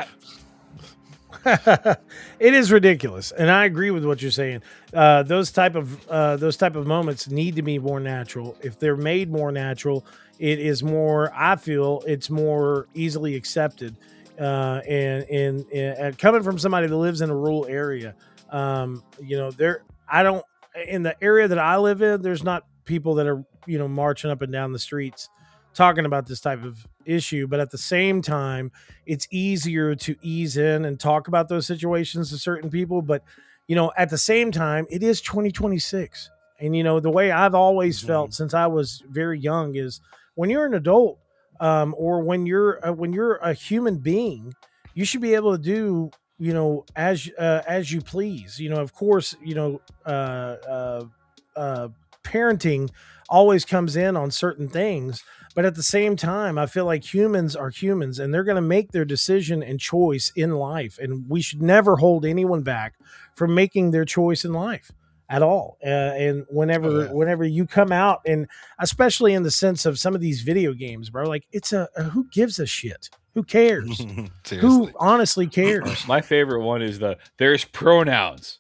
It is ridiculous, and I agree with what you're saying. Those type of moments need to be more natural. If they're made more natural, it is more. I feel it's more easily accepted. And coming from somebody that lives in a rural area, you know, in the area that I live in, there's not people that are, you know, marching up and down the streets talking about this type of issue, but at the same time, it's easier to ease in and talk about those situations to certain people. But, you know, at the same time, it is 2026. And, you know, the way I've always felt since I was very young is when you're an adult, or when you're a human being, you should be able to do, you know, as you please. You know, of course, you know, parenting always comes in on certain things, but at the same time, I feel like humans are humans, and they're going to make their decision and choice in life, and we should never hold anyone back from making their choice in life at all. And whenever you come out, and especially in the sense of some of these video games, bro, like it's who gives a shit? Who cares? Who honestly cares? My favorite one is there's pronouns.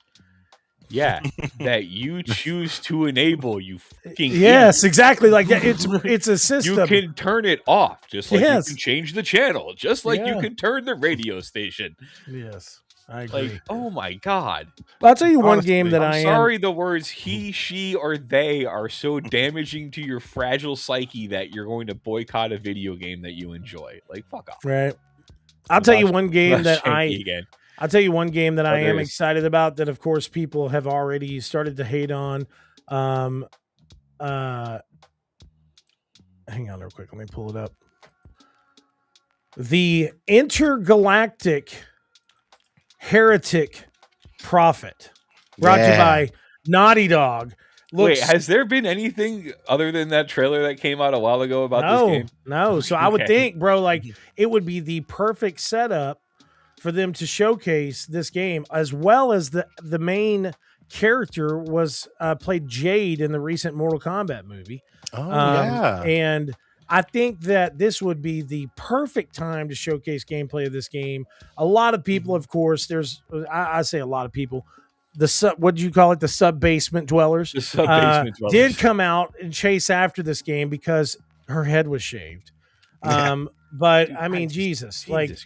Yeah, that you choose to enable. You fucking yes, exactly. Like it's a system. You can turn it off, just like you can change the channel, just like you can turn the radio station. Yes. I agree. Like, oh my god. But I'll tell you one Honestly, game that I'm I sorry the words he, she, or they are so damaging to your fragile psyche that you're going to boycott a video game that you enjoy. Like, fuck off. am right. I'll tell you one game that Again. I'll tell you one game that I am Others. excited about that, of course, people have already started to hate on. Hang on real quick. Let me pull it up. The Intergalactic Heretic Prophet, brought to you by Naughty Dog. Wait, has there been anything other than that trailer that came out a while ago about this game? No. So I would Okay. think, bro, like it would be the perfect setup for them to showcase this game, as well as the main character was played Jade in the recent Mortal Kombat movie. Oh, yeah. And I think that this would be the perfect time to showcase gameplay of this game. A lot of people, of course, I say a lot of people, what do you call it? The sub-basement dwellers. The sub-basement dwellers. Did come out and chase after this game because her head was shaved. But Dude, I mean, Jesus, like,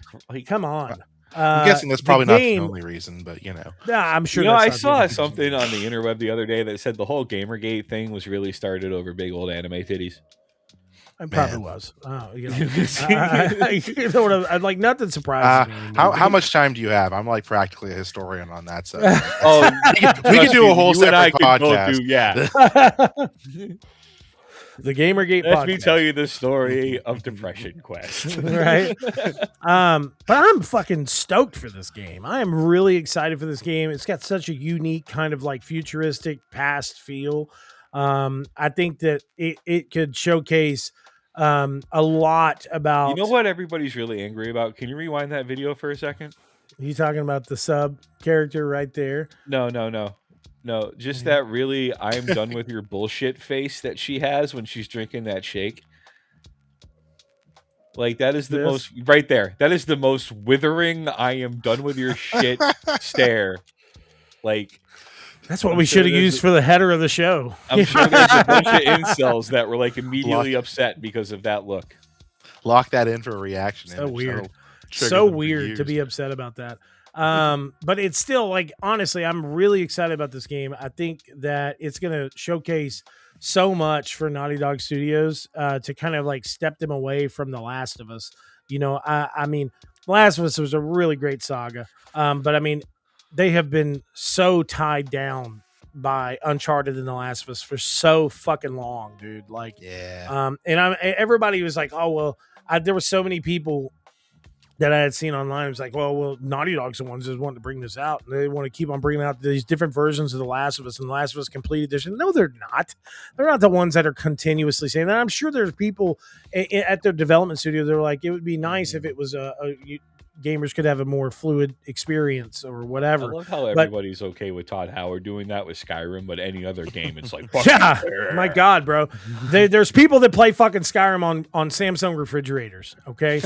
come on. I'm guessing that's probably not the only reason, but I'm sure. I saw something on the interweb the other day that said the whole Gamergate thing was really started over big old anime titties. It probably was. I'd like nothing surprises me. How much time do you have? I'm like practically a historian on that side. We can do a whole separate podcast. The Gamergate Let podcast. me tell you the story of Depression Quest. Right? But I'm fucking stoked for this game. I am really excited for this game. It's got such a unique kind of like futuristic past feel. I think that it could showcase a lot about. You know what everybody's really angry about? Can you rewind that video for a second? You talking about the sub character right there? No. Just that really I'm done with your bullshit face that she has when she's drinking that shake. Like that is the most right there. That is the most withering I am done with your shit stare. Like that's what we should have used for the header of the show. I'm sure there's a bunch of incels that were like immediately upset because of that look. Lock that in for a reaction. So weird. So weird to be upset about that. But it's still like, honestly, I'm really excited about this game. I think that it's going to showcase so much for Naughty Dog Studios to kind of like step them away from The Last of Us. I mean, The Last of Us was a really great saga. But I mean, they have been so tied down by Uncharted and The Last of Us for so fucking long, dude. Like, and everybody was like, oh, well, there were so many people that I had seen online. It was like, well, Naughty Dog's the ones that want to bring this out. And they want to keep on bringing out these different versions of The Last of Us and The Last of Us Complete Edition. No, they're not. They're not the ones that are continuously saying that. I'm sure there's people at their development studio that are like, it would be nice if it was gamers could have a more fluid experience or whatever. I love how everybody's okay with Todd Howard doing that with Skyrim, but any other game, it's like, yeah, my God, bro. There's people that play fucking Skyrim on Samsung refrigerators, okay?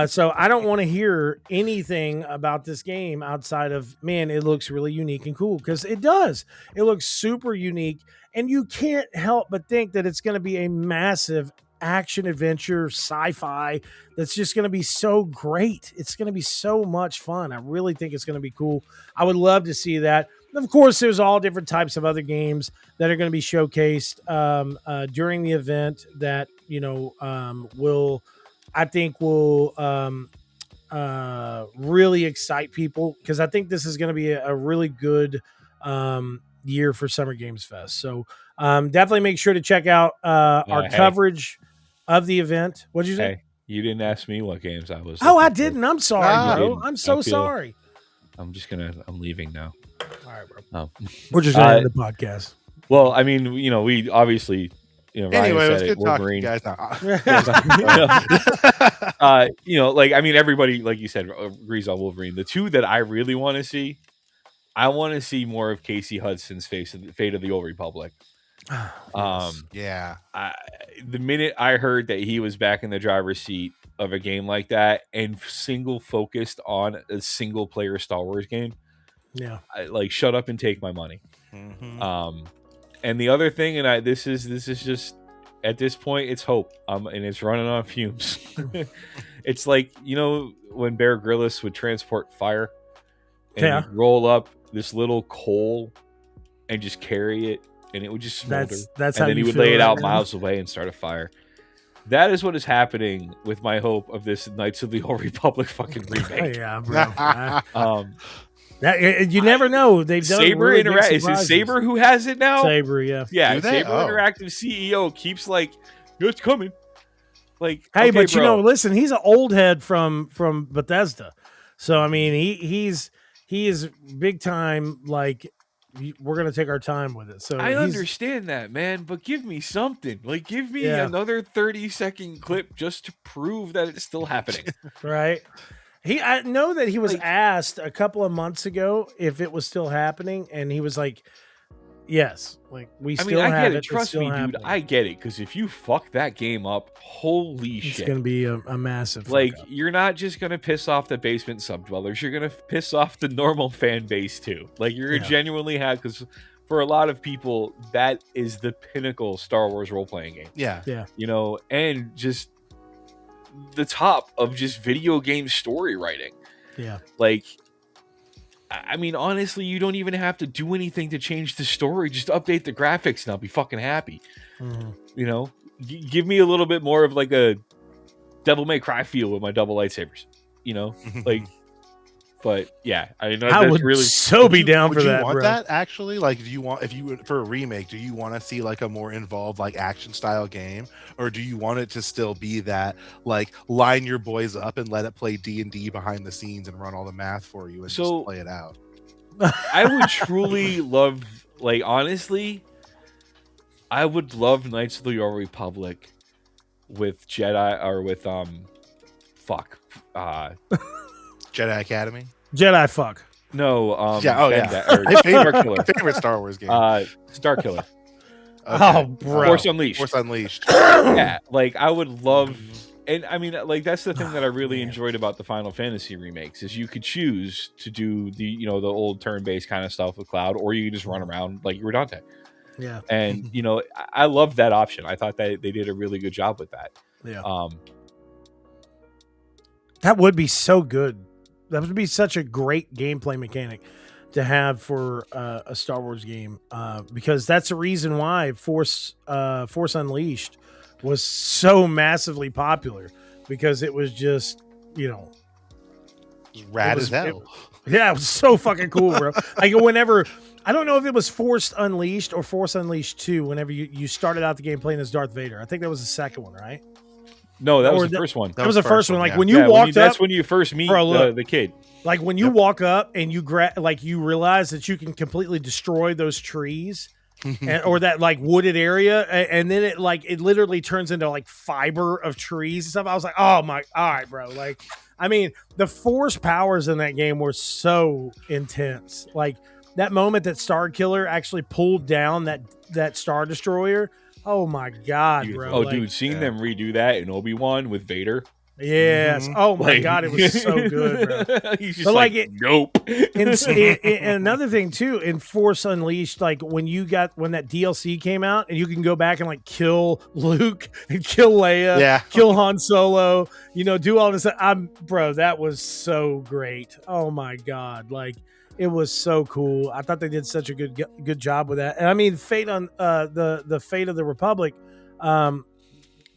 So I don't want to hear anything about this game outside of, man, it looks really unique and cool, because it does. It looks super unique, and you can't help but think that it's going to be a massive action adventure sci-fi that's just going to be so great. It's going to be so much fun. I really think it's going to be cool. I would love to see that. Of course, there's all different types of other games that are going to be showcased during the event that will really excite people, because I think this is going to be a really good year for Summer Games Fest. So definitely make sure to check out our coverage of the event. What'd you say? Hey, you didn't ask me what games I was. Oh, I didn't. I'm sorry, bro. I'm so sorry. I'm leaving now. All right, bro. We're just going to end the podcast. Well, I mean, we obviously, Ryan anyway, said it was good talking to you guys. Like, I mean, everybody, like you said, agrees on Wolverine. The two that I really want to see, I want to see more of Casey Hudson's Fate of the Old Republic. Yeah. The minute I heard that he was back in the driver's seat of a game like that and single focused on a single player Star Wars game, shut up and take my money. Mm-hmm. And the other thing, and this is just at this point, it's hope. And it's running on fumes. It's like, when Bear Grylls would transport fire. and Yeah. you'd roll up this little coal and just carry it, and it would just smolder. That's and how then he you would feel lay it right out now? miles away and start a fire. That is what is happening with my hope of this Knights of the Old Republic fucking Oh, remake. yeah, bro. Um, You never know. They've done Saber really big Interact is it surprises. Saber who has it now? Saber, yeah. Yeah, Do they? Saber Oh. Interactive CEO keeps like, it's coming. Like, Hey, okay, but you bro. know, listen, he's an old head from Bethesda, so I mean, he is big time. Like, we're gonna take our time with it. So I he's understand that, man, but give me something. Like, give me Yeah. another 30-second clip just to prove that it's still happening. right. I know that he was Like- asked a couple of months ago if it was still happening, and he was like, "Yes, like we I still mean, I have get it. it. It's Trust still me, dude. happening." I get it. Because if you fuck that game up, holy It's shit. gonna be a massive Like, fuck up. you're not just going to piss off the basement subdwellers. You're going to piss off the normal fan base, too. Like, you're going to Yeah. genuinely have... Because for a lot of people, that is the pinnacle Star Wars role-playing game. Yeah. You know, and just the top of just video game story writing. Yeah. Like, I mean, honestly, you don't even have to do anything to change the story. Just update the graphics and I'll be fucking happy. Mhm. You know, give me a little bit more of like a Devil May Cry feel with my double lightsabers. You know, like, but yeah, I know I that's would really. so be down Would for you that, want bro. that actually? Like, do you want if you for a remake? Do you want to see like a more involved like action style game, or do you want it to still be that like line your boys up and let it play D&D behind the scenes and run all the math for you and So- just play it out? I would truly love, like, honestly, I would love Knights of the Old Republic with Jedi or with Jedi Academy. Jedi fuck. no, Yeah, oh, yeah. or Star Killer, Favorite Star Wars game. Star Killer, Oh, bro. Force Unleashed. Force Unleashed. Yeah, like I would love, and I mean, like that's the thing that I really Man. enjoyed about the Final Fantasy remakes is you could choose to do the the old turn-based kind of stuff with Cloud, or you could just run around like you were Dante. Yeah. And I love that option. I thought that they did a really good job with that. Yeah. That would be so good. That would be such a great gameplay mechanic to have for a Star Wars game, because that's the reason why Force Unleashed was so massively popular, because it was just Rad It was- as hell. yeah, it was so fucking cool, bro. Like whenever I don't know if it was Force Unleashed or Force Unleashed 2, whenever you started out the game playing as Darth Vader. I think that was the second one, right? No, that Or was the the- first one. That was the first one. Like yeah. when you Yeah, walked up, that's when you first meet Bro, look. the kid. like when you walk up and you you realize that you can completely destroy those trees or that like wooded area, and then it literally turns into like fiber of trees and stuff. I was like, oh my, all right, bro. Like, I mean, the force powers in that game were so intense. Like that moment that Star Killer actually pulled down that Star Destroyer. Oh my god, bro! Oh, Like, dude, seeing them redo that in Obi-Wan with Vader. yes. Mhm. Oh my Like- god, it was so good, bro. He's just But, like, like, nope. And another thing too, in Force Unleashed, like when that DLC came out, and you can go back and like kill Luke and kill Leia, Yeah. kill Han Solo, do all this. Bro, that was so great. Oh my god, like it was so cool. I thought they did such a good job with that. And I mean, Fate on the Fate of the Republic,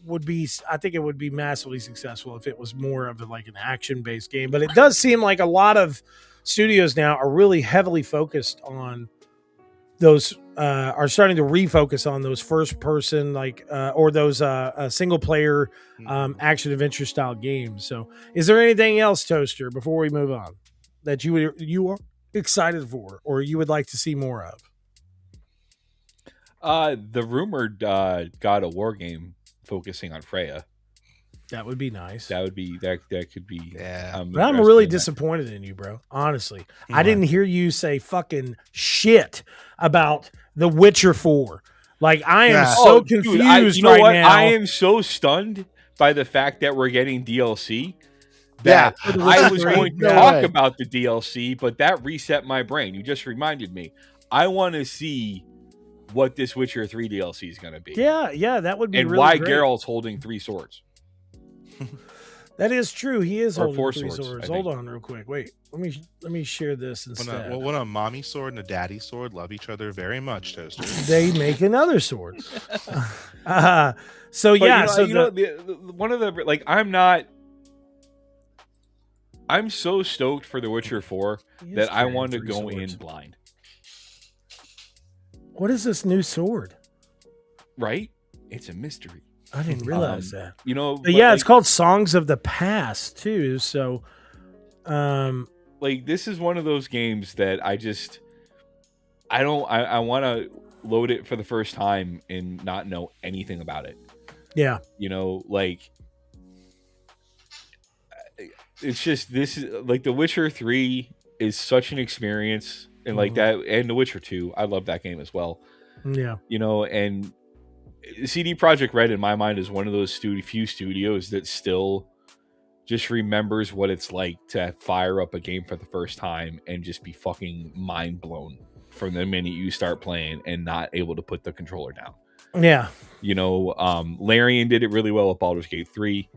would be, I think it would be massively successful if it was more of like an action based game. But it does seem like a lot of studios now are really heavily focused on those, are starting to refocus on those first person, or those single player action adventure style games. So is there anything else, Toaster, before we move on, that you are excited for or you would like to see more of? The rumored God of War game focusing on Freya. That would be nice. That would be that could be. Yeah. But I'm interested really in that. disappointed in you, bro. Honestly, I Why? didn't hear you say fucking shit about The Witcher 4. Like, I am Yeah. so dude, confused you know right what? now. I am so stunned by the fact that we're getting DLC. Yeah. That I was Right. going to No talk way. about the DLC, but that reset my brain. You just reminded me. I want to see what this Witcher 3 DLC is going to be. Yeah, that would be And really why great. Geralt's holding 3 swords. That is true. He is Or holding 4 three swords, swords. I Hold think. on, real quick. Wait, let me share this instead. When a mommy sword and a daddy sword love each other very much, Toaster. They make another sword. So But, yeah, you know, so you know, one of the like, I'm so stoked for The Witcher 4 He is that I carrying want to 3 go swords. in blind. What is this new sword? Right? It's a mystery. I didn't realize that. You know, But yeah, it's called Songs of the Past too. So, like, this is one of those games that I want to load it for the first time and not know anything about it. yeah, You know, like, it's just, this is like The Witcher 3 is such an experience, and like that, and The Witcher 2, I love that game as well. yeah, You know, and CD Projekt Red in my mind is one of those few studios that still just remembers what it's like to fire up a game for the first time and just be fucking mind blown from the minute you start playing and not able to put the controller down. yeah. You know, Larian did it really well with Baldur's Gate 3.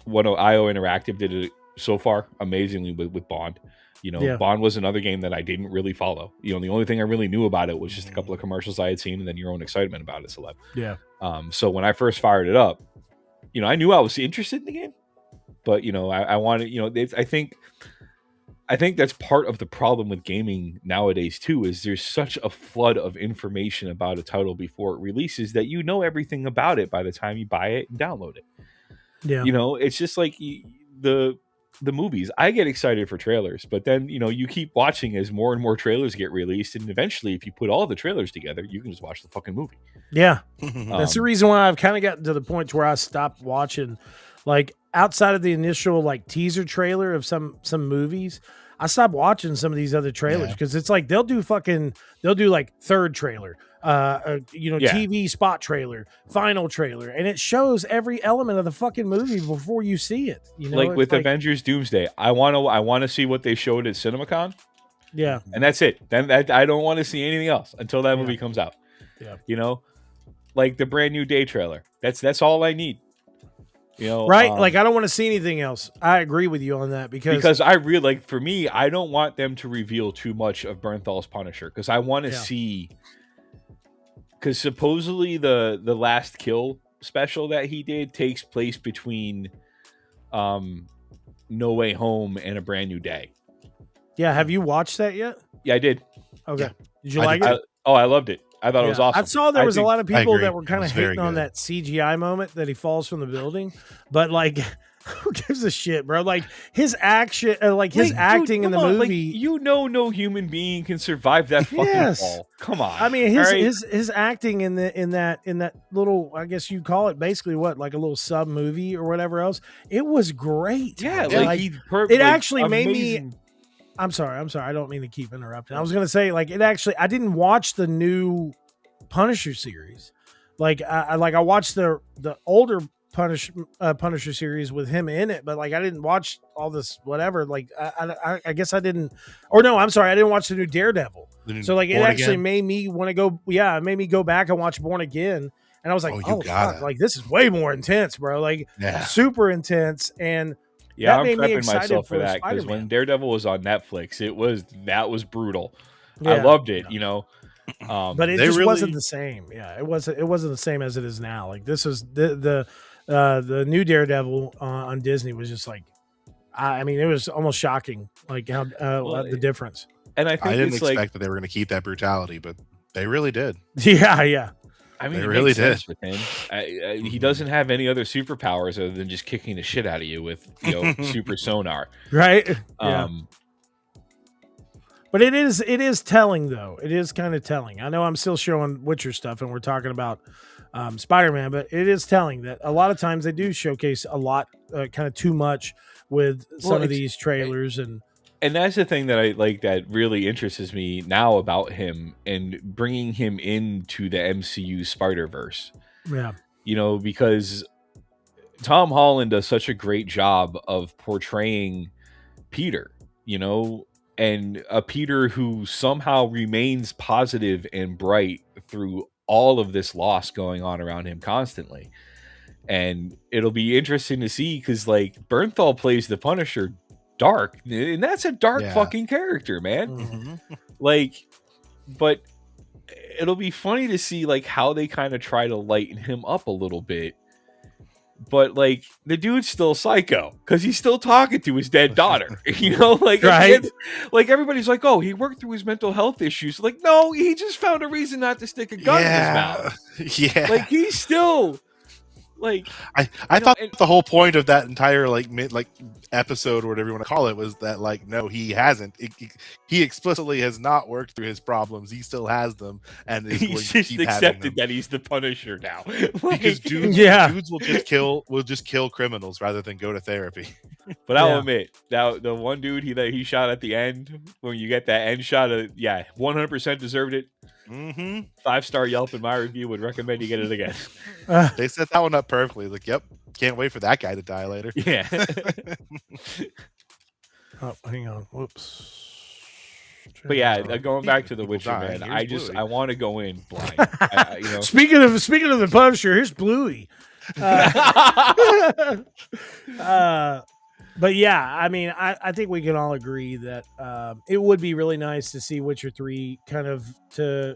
What IO Interactive did it so far amazingly with Bond. You know, Yeah. Bond was another game that I didn't really follow. You know, the only thing I really knew about it was just a couple of commercials I had seen and then your own excitement about it, Celeb. Yeah. So when I first fired it up, you know, I knew I was interested in the game, but, you know, I wanted, you know, I think that's part of the problem with gaming nowadays too, is there's such a flood of information about a title before it releases that you know everything about it by the time you buy it and download it. Yeah. You know, it's just like the movies. I get excited for trailers, but then, you know, you keep watching as more and more trailers get released, and eventually if you put all the trailers together, you can just watch the fucking movie. Yeah. That's the reason why I've kind of gotten to the point to where I stopped watching, like, outside of the initial like teaser trailer of some movies. I stopped watching some of these other trailers because it's like they'll do like third trailer, TV spot trailer, final trailer, and it shows every element of the fucking movie before you see it. You know, like with Avengers Doomsday, I want to see what they showed at CinemaCon. Yeah, and that's it. Then I don't want to see anything else until that movie comes out. Yeah, you know, like the brand new Day trailer. That's all I need. You know, right? Like, I don't want to see anything else. I agree with you on that because I really, like, for me, I don't want them to reveal too much of Bernthal's Punisher because I want to see. Because supposedly the Last Kill special that he did takes place between No Way Home and A Brand New Day. Yeah, have you watched that yet? Yeah, I did. Okay, Yeah. Did you like it? I loved it. I thought it was awesome. I saw there was a lot of people agree. that were kind of It was very hating on good. that CGI moment that he falls from the building, but like, who gives a shit, bro? Like his action, his acting in the movie. Like, you know, no human being can survive that fucking fall. Come on. I mean, his acting in that little, I guess you call it basically what, like a little sub movie or whatever else. It was great. Yeah, bro. like, it actually made amazing. me. I'm sorry. I don't mean to keep interrupting. I was gonna say, like, I didn't watch the new Punisher series. Like, I watched the older Punisher series with him in it, but like I didn't watch all this whatever. Like, I guess I didn't. Or no, I'm sorry, I didn't watch the new Daredevil. So like, it actually made me want to go. Yeah, it made me go back and watch Born Again, and I was like, oh fuck, like this is way more intense, bro. Like, super intense. And yeah, that I'm made me prepping excited myself for for that because when Spider-Man. Daredevil was on Netflix, that was brutal. Yeah. I loved it, you know. But it just wasn't the same. Yeah, it wasn't the same as it is now. Like, this is the new Daredevil on Disney was just like, I mean, it was almost shocking, like how the difference. And I think I didn't it's expect that they were going to keep that brutality, but they really did. Yeah. I mean, They it really makes did. sense with him. He doesn't have any other superpowers other than just kicking the shit out of you with, you know, super sonar. Right. Yeah. But it is telling though. It is kind of telling. I know I'm still showing Witcher stuff and we're talking about Spider-Man, but it is telling that a lot of times they do showcase a lot, kind of too much with some of these trailers. And that's the thing that I like that really interests me now about him and bringing him into the MCU Spider-Verse. Yeah. You know, because Tom Holland does such a great job of portraying Peter, you know, and a Peter who somehow remains positive and bright through all of this loss going on around him constantly. And it'll be interesting to see because like Bernthal plays the Punisher dark, and that's a dark fucking character, man. Mm-hmm. Like, but it'll be funny to see like how they kind of try to lighten him up a little bit. But like the dude's still psycho because he's still talking to his dead daughter, you know, like, right? Like everybody's like, oh, he worked through his mental health issues. Like, no, he just found a reason not to stick a gun in his mouth. Yeah, like he's still like. I thought the whole point of that entire like episode or whatever you want to call it was that like no, he hasn't. He explicitly has not worked through his problems. He still has them, and is he's going just to keep accepted that he's the Punisher now. Because dudes will just kill criminals rather than go to therapy. But I'll admit that the one dude he shot at the end, when you get that end shot of 100% deserved it. Mm-hmm. 5-star Yelp in my review, would recommend you get it again. They set that one up perfectly. Like, yep, can't wait for that guy to die later. Yeah. Oh, hang on. Whoops. But yeah, going back to The Witcher, man, I want to go in blind. You know. Speaking of the Punisher, here's Bluey. But yeah, I mean, I think we can all agree that it would be really nice to see Witcher 3 kind of to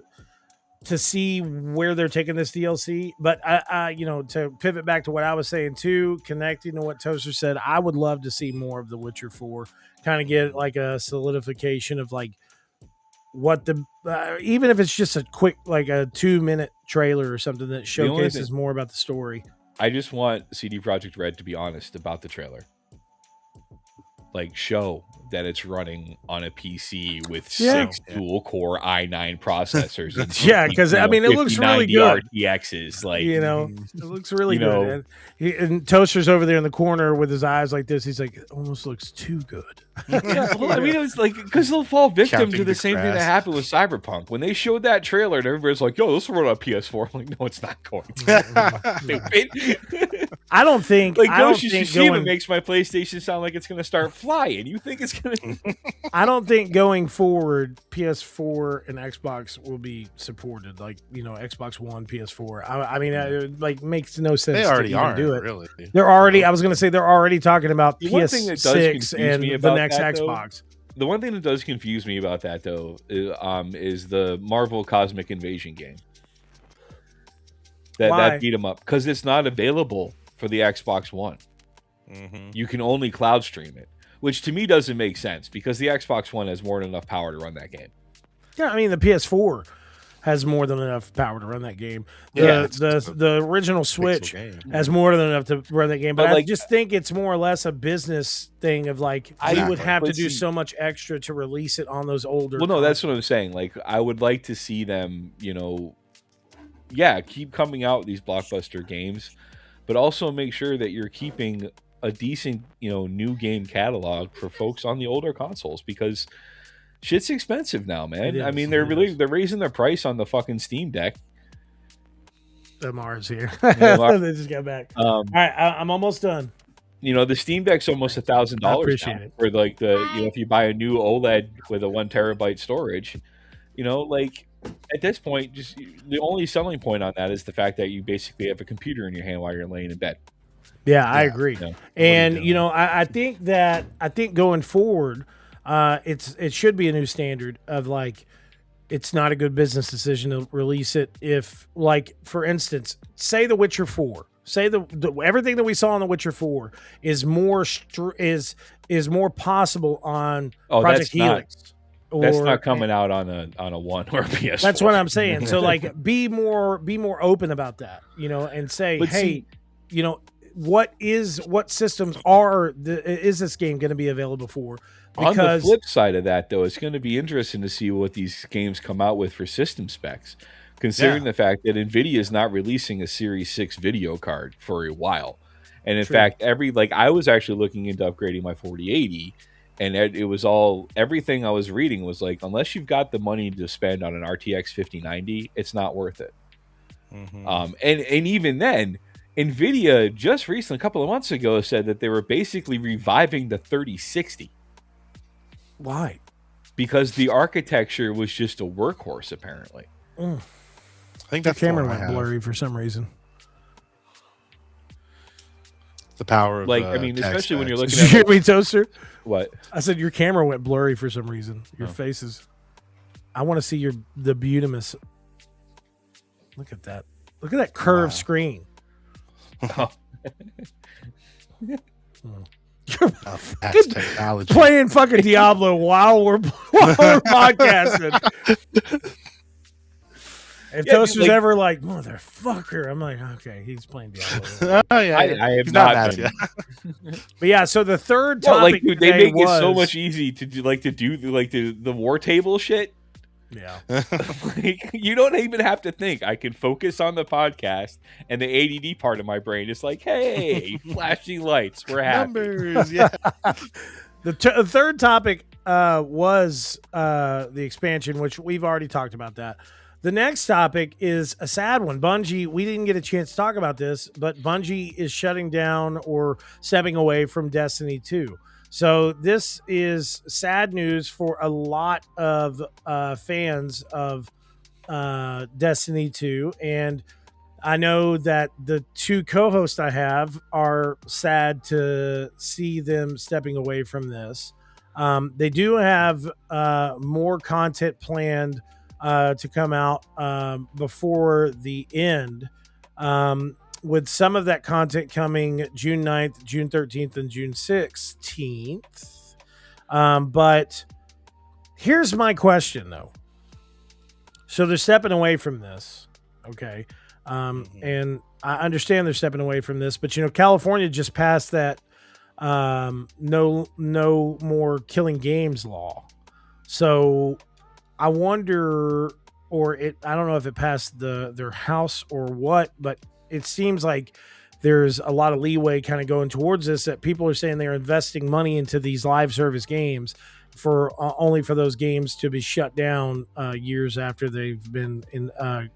see where they're taking this DLC. But to pivot back to what I was saying too, connecting to what Toaster said, I would love to see more of The Witcher 4, kind of get like a solidification of like what the even if it's just a quick like a 2-minute trailer or something that showcases more about the story. I just want CD Projekt Red to be honest about the trailer. Like, show that it's running on a PC with 6 dual-core i9 processors. And yeah, because I mean, it looks really good. RTXs, like, it looks really good. And Toaster's over there in the corner with his eyes like this. He's like, it almost looks too good. Yeah, well, I mean, it was like because they'll fall victim to the same thing that happened with Cyberpunk when they showed that trailer and everybody's like, "Yo, this will run on PS4." I'm like, no, it's not going to. Stupid. I don't think like Ghost of Tsushima makes my PlayStation sound like it's going to start flying. You think it's going to? I don't think going forward PS4 and Xbox will be supported. Like Xbox One, PS4. I mean, it like makes no sense. They already to are do it. Really. They're already. I was going to say they're already talking about PS6 and the next Xbox. The one thing that does confuse me about that though is the Marvel Cosmic Invasion game. That beat 'em up because it's not available for the Xbox One. Mm-hmm. You can only cloud stream it, which to me doesn't make sense because the Xbox One has more than enough power to run that game. Yeah, I mean the PS4 has more than enough power to run that game. The original Switch has more than enough to run that game. But I just think it's more or less a business thing of like we would have to do so much extra to release it on those older. Well, no, that's what I'm saying. Like I would like to see them, keep coming out with these blockbuster games, but also make sure that you're keeping a decent, new game catalog for folks on the older consoles because shit's expensive now, man. I mean, they're raising their price on the fucking Steam Deck. Mars here. They just got back. All right, I'm almost done. The Steam Deck's almost $1,000 for like if you buy a new OLED with a 1 terabyte storage. Like at this point, just the only selling point on that is the fact that you basically have a computer in your hand while you're laying in bed. Yeah, I agree. And I think going forward, it should be a new standard of like it's not a good business decision to release it if, like, for instance, say The Witcher 4. Say the everything that we saw in The Witcher 4 is more possible on Project Helix. That's not coming out on a One or a PS4. That's what I'm saying. So like, be more open about that, and say, what systems is this game going to be available for? Because on the flip side of that, though, it's going to be interesting to see what these games come out with for system specs, considering the fact that NVIDIA is not releasing a Series 6 video card for a while. And in fact, I was actually looking into upgrading my 4080, and it was everything I was reading was like, unless you've got the money to spend on an RTX 5090, it's not worth it. Mm-hmm. And even then, NVIDIA just recently, a couple of months ago, said that they were basically reviving the 3060. Why? Because the architecture was just a workhorse, apparently. I think that camera went blurry for some reason. The power of like, I mean, especially when you're looking Did you at hear me, Toaster? what? I said your camera went blurry for some reason. Your face is. I want to see the Butimus. Look at that. Look at that curved screen. Oh. That's technology. Playing fucking Diablo while we're podcasting. If Toaster's ever like, motherfucker, I'm like, okay, he's playing Diablo. Oh yeah, I have he's not mad been. at you. But yeah, so the third Well, topic like, dude, they make was, it so much easy to do, the war table shit. Yeah, Like, you don't even have to think. I can focus on the podcast, and the ADD part of my brain is like, hey, flashing lights, we're happy. Numbers, yeah. The third topic was the expansion, which we've already talked about that. The next topic is a sad one. Bungie, we didn't get a chance to talk about this, but Bungie is shutting down or stepping away from Destiny 2. So this is sad news for a lot of fans of Destiny 2. And I know that the two co-hosts I have are sad to see them stepping away from this. They do have more content planned to come out before the end, with some of that content coming June 9th, June 13th, and June 16th. But here's my question, though. So they're stepping away from this, okay? And I understand they're stepping away from this, but, California just passed that no more killing games law. So I wonder, I don't know if it passed their house or what, but it seems like there's a lot of leeway kind of going towards this, that people are saying they're investing money into these live service games for only for those games to be shut down years after they've been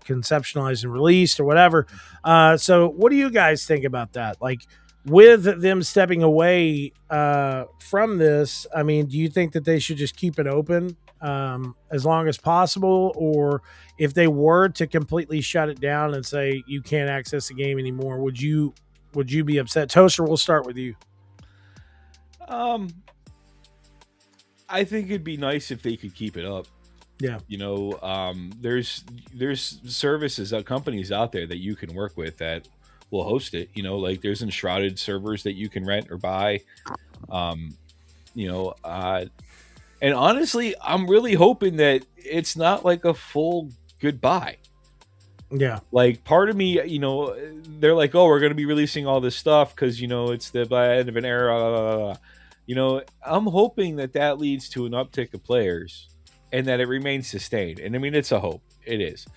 conceptualized and released or whatever. So what do you guys think about that? Like, with them stepping away from this, I mean, do you think that they should just keep it open as long as possible? Or if they were to completely shut it down and say you can't access the game anymore, would you be upset? Toaster, we'll start with you. I think it'd be nice if they could keep it up. Yeah. There's services, companies out there that you can work with that will host it. Like, there's Enshrouded servers that you can rent or buy. And honestly, I'm really hoping that it's not like a full goodbye. Yeah. Like, part of me, they're like, oh, we're going to be releasing all this stuff because, it's the end of an era. Blah, blah, blah. I'm hoping that leads to an uptick of players and that it remains sustained. And I mean, it's a hope. It is.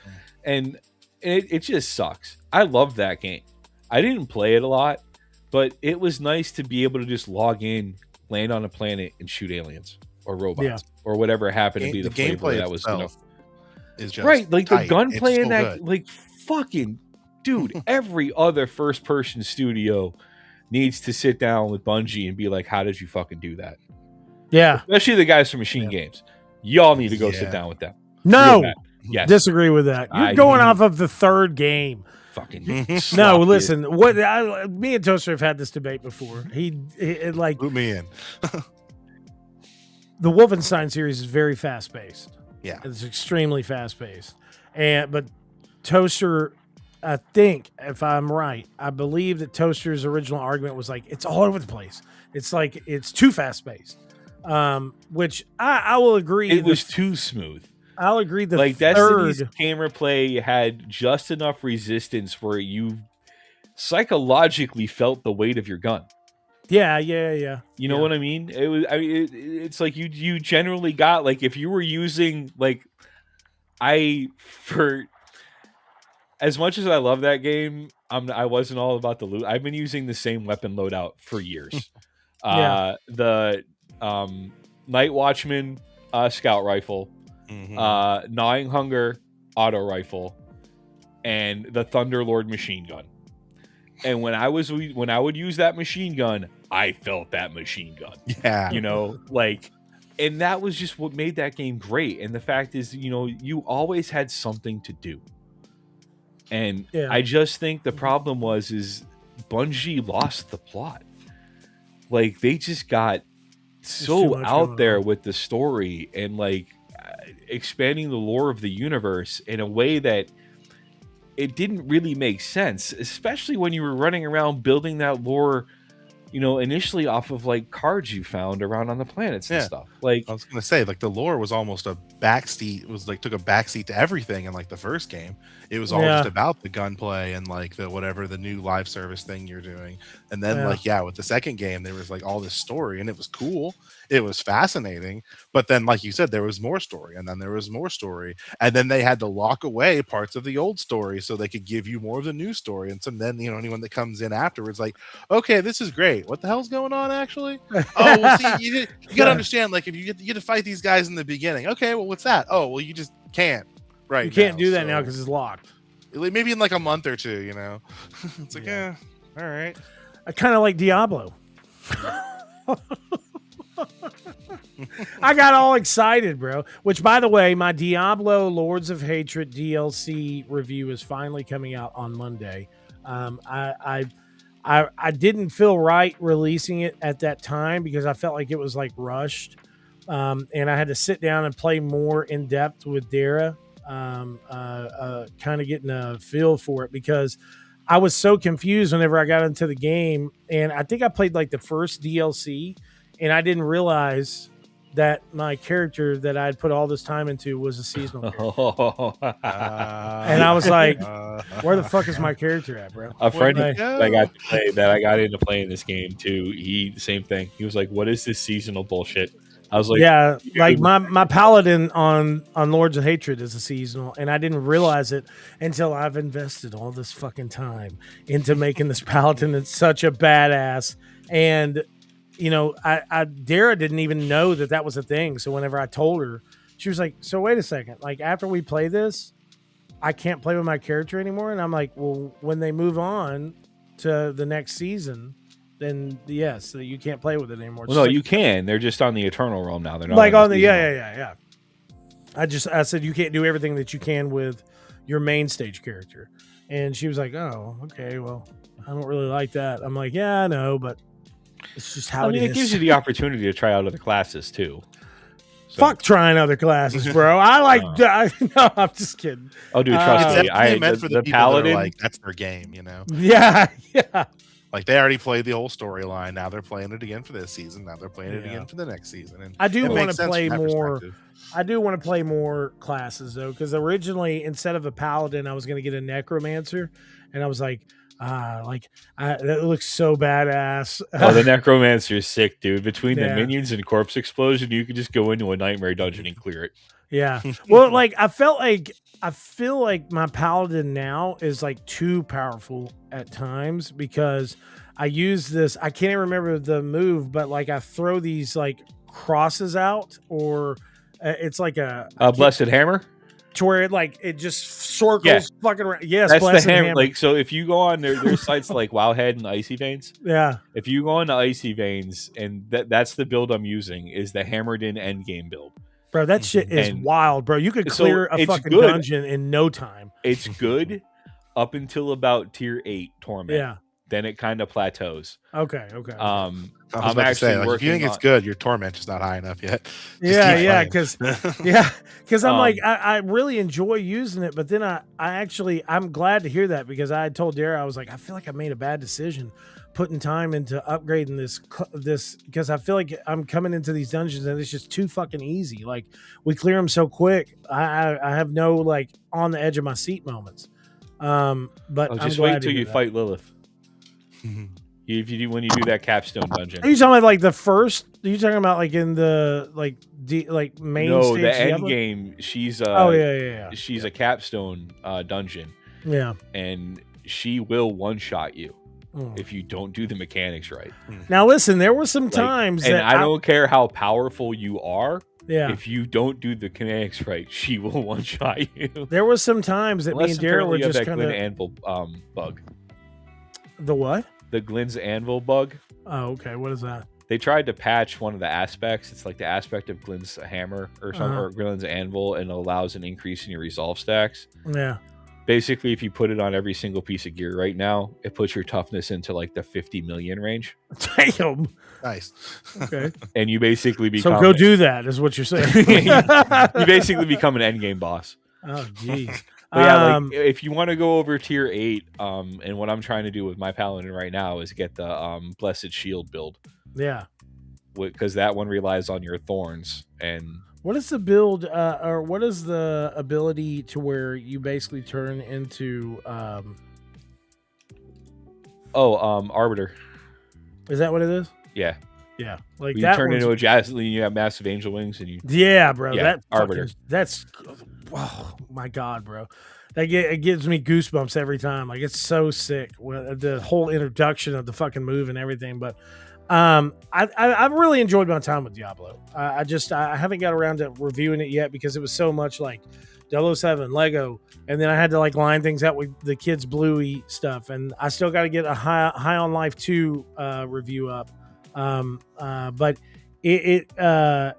And it just sucks. I love that game. I didn't play it a lot, but it was nice to be able to just log in, land on a planet, and shoot aliens or robots or whatever happened to be the flavor that was. Is just right, like tight. The gunplay in that, good. like, fucking dude. Every other first-person studio needs to sit down with Bungie and be like, "How did you fucking do that?" Yeah, especially the guys from Machine Games. Y'all need to go sit down with them. No, yes, disagree with that. You're going off of the third game. Fucking no, listen. Me and Toaster have had this debate before. He like put me in. The Wolfenstein series is very fast paced. Yeah, it's extremely fast paced. But Toaster, I think, if I'm right, I believe that Toaster's original argument was like, it's all over the place. It's like it's too fast paced. Which I will agree. It was too smooth. I'll agree. The like third Destiny's camera play had just enough resistance where you psychologically felt the weight of your gun. Yeah. You know what I mean? It was. I mean, it's like you generally got, like, if you were using, like, for as much as I love that game, I wasn't all about the loot. I've been using the same weapon loadout for years. The Night Watchman scout rifle, Gnawing Hunger auto rifle, and the Thunderlord machine gun. And when I would use that machine gun, I felt that machine gun. Yeah. And that was just what made that game great. And the fact is, you always had something to do. And I just think the problem is Bungie lost the plot. Like, they just got too so much out going there on. with the story and like expanding the lore of the universe in a way that it didn't really make sense, especially when you were running around building that lore, initially off of like cards you found around on the planets and Yeah. stuff. Like, I was gonna say, like, the lore was almost a backseat. It was like took a backseat to everything in like the first game. It was all just Yeah. about the gunplay and like the whatever the new live service thing you're doing. And then Yeah. with the second game, there was like all this story, and it was cool. It was fascinating. But then, like you said, there was more story, and then there was more story, and then they had to lock away parts of the old story so they could give you more of the new story. And so then anyone that comes in afterwards, like, okay, this is great. What the hell's going on actually? Oh, well, see, you got to understand, like, if you get to fight these guys in the beginning, okay, well, what's that? Oh, well, you just can't right You can't now, do that so now because it's locked. maybe in like a month or two, it's like, Yeah. all right. I kind of like Diablo. I got all excited, bro. Which, by the way, my Diablo Lords of Hatred DLC review is finally coming out on Monday. I didn't feel right releasing it at that time because I felt like it was like rushed, and I had to sit down and play more in depth with Dara, kind of getting a feel for it because I was so confused whenever I got into the game, and I think I played like the first DLC, and I didn't realize that my character that I'd put all this time into was a seasonal character. And I was like, where the fuck is my character at, bro? a friend Like- that I got into playing this game too, the same thing. He was like, what is this seasonal bullshit? I was like, yeah, like my paladin on Lords of Hatred is a seasonal, and I didn't realize it until I've invested all this fucking time into making this paladin. It's such a badass, and Dara didn't even know that was a thing. So whenever I told her, she was like, "So wait a second, like after we play this, I can't play with my character anymore." And I'm like, "Well, when they move on to the next season." Then yes, so you can't play with it anymore. well, no, you can. They're just on the Eternal Realm now. They're not like on the seasonal. yeah. I said you can't do everything that you can with your main stage character, and she was like, "Oh, okay, well, I don't really like that." I'm like, "Yeah, I know, but it's just how I mean, it is." it gives you the opportunity to try out other classes too. So- Fuck trying other classes, bro. I like. No, I'm just kidding. Oh, dude, trust It's me. definitely meant for the people Paladin. that are like, that's their game, Yeah. Like, they already played the whole storyline. Now they're playing it again for this season. Now they're playing it Yeah. again for the next season. And I do it want makes to sense play from that more. perspective. I do want to play more classes though, because originally instead of a paladin, I was going to get a necromancer, and I was like, that looks so badass. Oh, the Necromancer is sick, dude. Between Yeah. the minions and corpse explosion, you could just go into a nightmare dungeon and clear it. Yeah. Well, like I feel like my paladin now is like too powerful at times because I use this. I can't even remember the move, but like I throw these like crosses out, or it's like a Blessed Hammer. to where it just circles Yeah. fucking around. Yes, That's the Blessed hammer. Like, so if you go on there's sites like Wowhead and Icy Veins. yeah. If you go on to Icy Veins, and that's the build I'm using, is the hammered in endgame build. Bro, that shit is And wild, bro. You could so clear a it's fucking good. dungeon in no time. It's good up until about tier 8 torment. Yeah. Then it kind of plateaus. Okay. I was I'm about to actually say, like, if you working think it's good, your torment is not high enough yet. Just Yeah, keep yeah, playing. because I'm like Um, I really enjoy using it, but then I'm glad to hear that because I had told Dara I was like I feel like I made a bad decision putting time into upgrading this because I feel like I'm coming into these dungeons and it's just too fucking easy. Like we clear them so quick, I have no like on the edge of my seat moments. But Oh, I'm just glad wait to until hear you that. fight Lilith. When you do that capstone dungeon. Are you talking about like the first? Are you talking about like in the main No, stage? the end Diablo? game. She's Yeah. she's a capstone dungeon, Yeah. and she will one shot you Mm. if you don't do the mechanics right. Now listen, there were some Like, times and that I don't care how powerful you are. Yeah. If you don't do the mechanics right, she will one shot you. There was some times that Unless me and Dara were apparently you have just that kind Glyn of Anvil bug. the what? The Glyn's Anvil bug. Oh, okay. What is that? They tried to patch one of the aspects. It's like the aspect of Glyn's hammer or something, Uh-huh. or Glyn's anvil, and it allows an increase in your resolve stacks. Yeah. Basically, if you put it on every single piece of gear right now, it puts your toughness into like the 50 million range. Damn. Nice. Okay. And you basically So become go do that, is what you're saying. you basically become an endgame boss. Oh, geez. But yeah, like if you want to go over tier 8, and what I'm trying to do with my paladin right now is get the blessed shield build. Yeah. Because that one relies on your thorns. And what is the build, or what is the ability to where you basically turn into Arbiter. Is that what it is? Yeah. Yeah. Like you that turn into a jazzling, you have massive angel wings, and you yeah, bro. Yeah, that Arbiter. That's oh my god, bro. It gives me goosebumps every time. Like it's so sick. The whole introduction of the fucking move and everything. But I've really enjoyed my time with Diablo. I haven't got around to reviewing it yet because it was so much like 007 Lego, and then I had to like line things out with the kids' Bluey stuff, and I still got to get a High on Life 2 review up. But the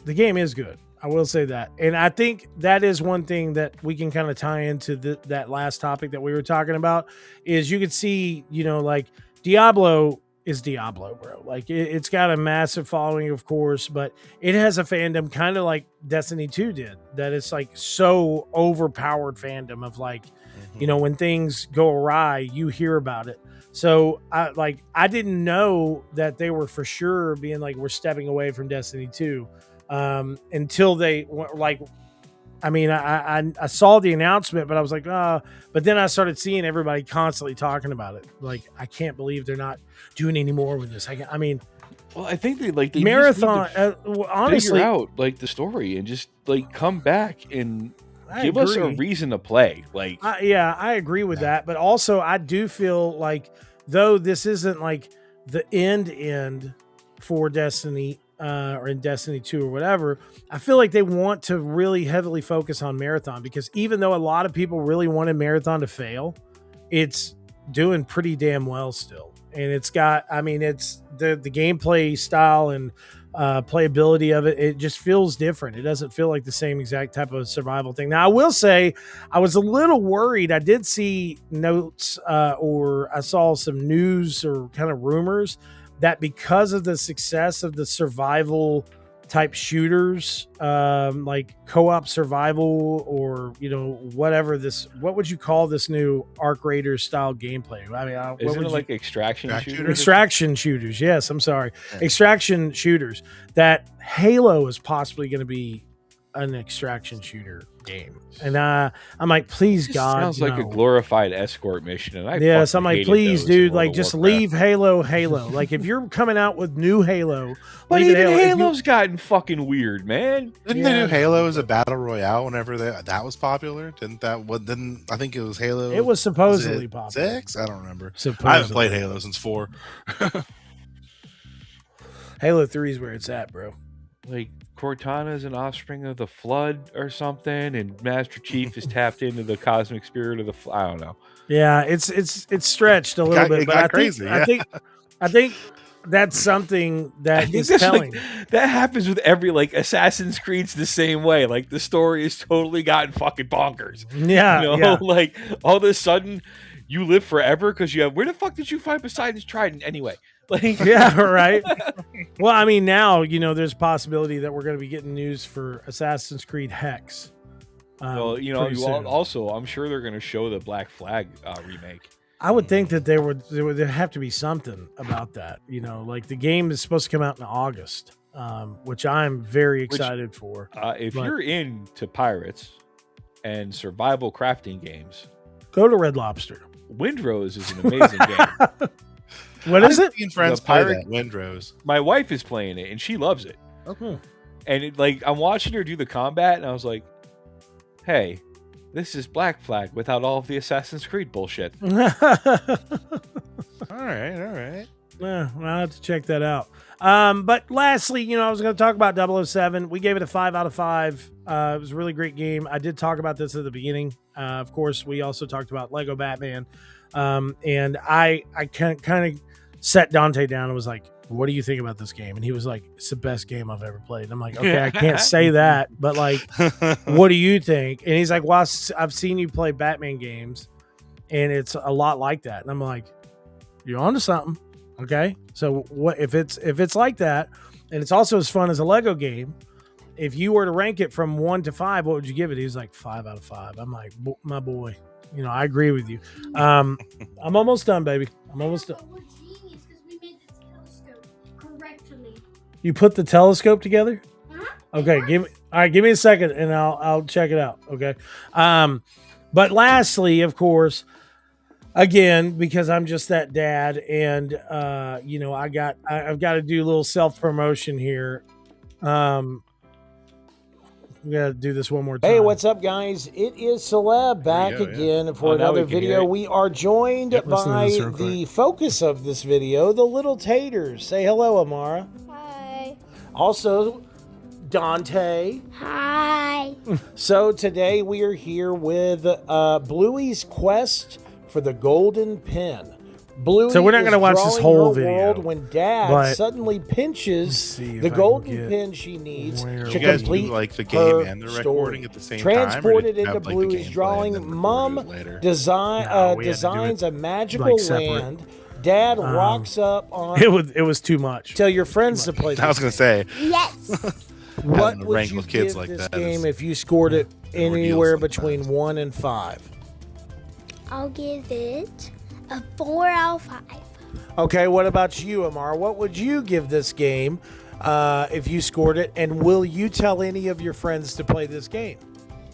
game is good. I will say that. And I think that is one thing that we can kind of tie into that last topic that we were talking about is you could see, like Diablo is Diablo, bro. Like it's got a massive following, of course, but it has a fandom kind of like Destiny 2 did, that it's like so overpowered fandom of like, when things go awry, you hear about it. So I didn't know that they were for sure being like, we're stepping away from Destiny 2 until they like, I saw the announcement, but I was like, but then I started seeing everybody constantly talking about it. Like, I can't believe they're not doing any more with this. Well, I think they Marathon, honestly, figure out like the story and just like come back and give agree. us a reason to play. Like, I agree with that. But also I do feel like, though this isn't like the end for Destiny, or in Destiny 2 or whatever, I feel like they want to really heavily focus on Marathon, because even though a lot of people really wanted Marathon to fail, it's doing pretty damn well still. And it's got, it's the gameplay style and playability of it. It just feels different. It doesn't feel like the same exact type of survival thing. Now, I will say I was a little worried. I did see notes or I saw some news or kind of rumors that because of the success of the survival type shooters, like co-op survival, or what would you call this new Arc Raiders style gameplay? Isn't it like extraction shooters? Extraction shooters. Yes, I'm sorry. Yeah. Extraction shooters. That Halo is possibly going to be an extraction shooter game, and I'm like, please, God, sounds like a glorified escort mission. And I'm like, please, dude, like just leave Halo. Like if you're coming out with new Halo, but even Halo's gotten fucking weird, man. Didn't they do Halo as a battle royale whenever that was popular? Didn't I think it was Halo? It was supposedly popular. 6? I don't remember. Supposedly. I haven't played Halo since 4. Halo 3 is where it's at, bro. Like Cortana is an offspring of the Flood or something, and Master Chief is tapped into the cosmic spirit of the I don't know. Yeah, it's stretched a little bit, but I think that's something that is telling. Like, that happens with every like Assassin's Creed's the same way. Like the story is totally gotten fucking bonkers. Yeah, like all of a sudden you live forever because you have. Where the fuck did you find Poseidon's trident anyway? Like, yeah, right. Well, now there's a possibility that we're going to be getting news for Assassin's Creed Hex. Also, I'm sure they're going to show the Black Flag remake. I would think that there would have to be something about that. Like the game is supposed to come out in August, which I'm very excited for. If you're into pirates and survival crafting games, go to Red Lobster. Windrose is an amazing game. What is it? Friends play that, Windrose. My wife is playing it and she loves it. Okay. And I'm watching her do the combat and I was like, hey, this is Black Flag without all of the Assassin's Creed bullshit. All right. Yeah, I'll have to check that out. But lastly, I was going to talk about 007. We gave it a 5 out of 5. It was a really great game. I did talk about this at the beginning. Of course, we also talked about Lego Batman. And I kind of sat Dante down and was like, what do you think about this game? And he was like, it's the best game I've ever played. And I'm like, okay, I can't say that, but like, what do you think? And he's like, well, I've seen you play Batman games and it's a lot like that. And I'm like, you're onto something. Okay. So what if it's like that, and it's also as fun as a Lego game, if you were to rank it from 1 to 5, what would you give it? He's like 5 out of 5. I'm like, my boy, I agree with you. I'm almost done, baby. I'm almost done. We're genius because we made the telescope correctly. You put the telescope together? Huh? Okay, give me a second and I'll check it out. Okay. But lastly, of course, again, because I'm just that dad, and I've got to do a little self-promotion here. We got to do this one more time. Hey, what's up, guys? It is Celeb back again for another video. We are joined by the focus of this video, the little taters. Say hello, Amara. Hi. Also, Dante. Hi. So today we are here with Bluey's quest for the golden pin. Bluey, so we're not going to watch this whole video. When Dad suddenly pinches the golden pin she needs to complete like the game and the recording at the same time. Transported into Bluey's drawing, Mom designs a magical land. Dad rocks up on. It was too much. Tell your friends to play. I was going to say Yes. What would you give this game if you scored it anywhere between 1 and 5? I'll give it a 4 out of 5. Okay, what about you, Amar? What would you give this game if you scored it? And will you tell any of your friends to play this game?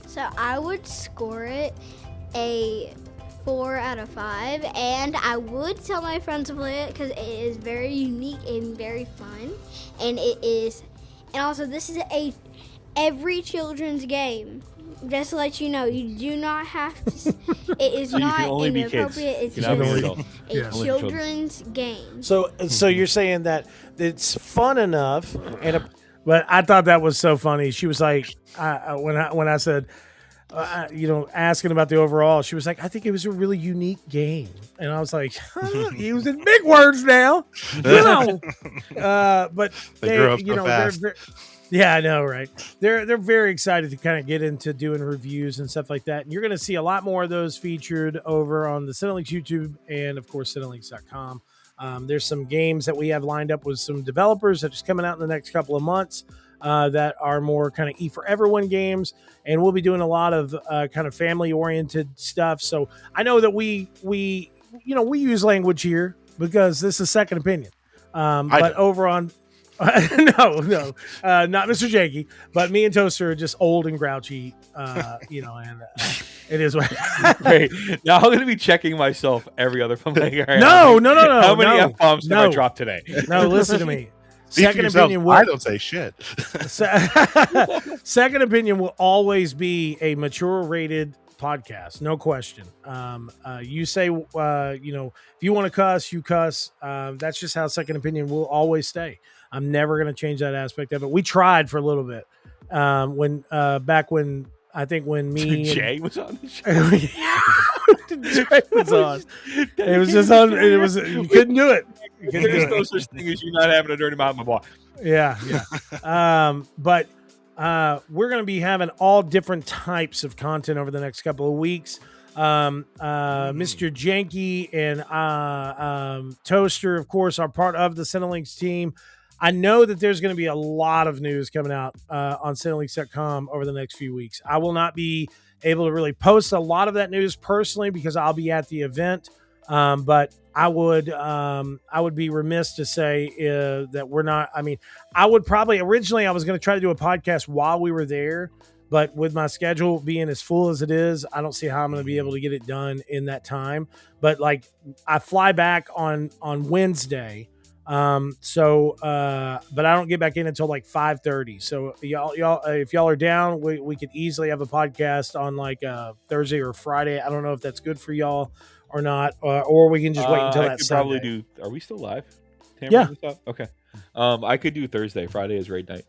So I would score it a 4 out of 5, and I would tell my friends to play it because it is very unique and very fun, and also this is every children's game. Just to let you know, you do not have to. It is not inappropriate. It's just a children's game. So you're saying that it's fun enough, but I thought that was so funny. She was like, when I said, asking about the overall, she was like, I think it was a really unique game, and I was like, using big words now, but they grew up so fast. Yeah, I know, right? They're very excited to kind of get into doing reviews and stuff like that. And you're going to see a lot more of those featured over on the Cinelinx YouTube and, of course, Cinelinx.com. There's some games that we have lined up with some developers that are just coming out in the next couple of months that are more kind of for everyone games. And we'll be doing a lot of kind of family-oriented stuff. So I know that we use language here because this is Second Opinion. But over on... no, not Mr. Janky, but me and Toaster are just old and grouchy, and it is what. Great. Now I'm going to be checking myself every other film. Like, right, no. How many F-bombs have I dropped today? No, listen to me. Second Opinion. I don't say shit. Second Opinion will always be a mature rated podcast, no question. You say, if you want to cuss, you cuss. That's just how Second Opinion will always stay. I'm never going to change that aspect of it. We tried for a little bit when me Jay was on the show. Jay was on. It was just on. It was you couldn't do it. There's no such thing as you not having a dirty mouth in my bar. Yeah. But we're going to be having all different types of content over the next couple of weeks. Mr. Janky and Toaster, of course, are part of the Cinelinx team. I know that there's going to be a lot of news coming out on Cinelinx.com over the next few weeks. I will not be able to really post a lot of that news personally because I'll be at the event. But I would be remiss to say that we're not. I mean, I would probably originally I was going to try to do a podcast while we were there, but with my schedule being as full as it is, I don't see how I'm going to be able to get it done in that time. But like, I fly back on Wednesday. But I don't get back in until like 5:30. So y'all, if y'all are down, we could easily have a podcast on like Thursday or Friday. I don't know if that's good for y'all or not, or we can just wait until that Sunday. Probably do. Are we still live? Tamara, yeah. Okay. I could do Thursday. Friday is raid night.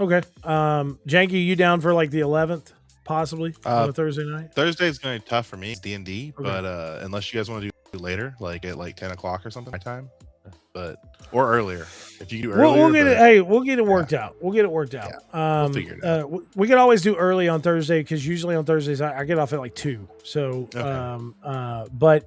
Okay. Janky, you down for like the 11th, possibly on a Thursday night? Thursday's going to be tough for me. It's D&D, but unless you guys want to do it later, like at like 10 o'clock or something, my time. but or earlier. If you do We'll earlier, get it. but Hey, we'll get it worked out. We'll get it worked out. we'll figure it out. We can always do early on Thursday because usually on Thursdays I get off at like 2. So, Okay.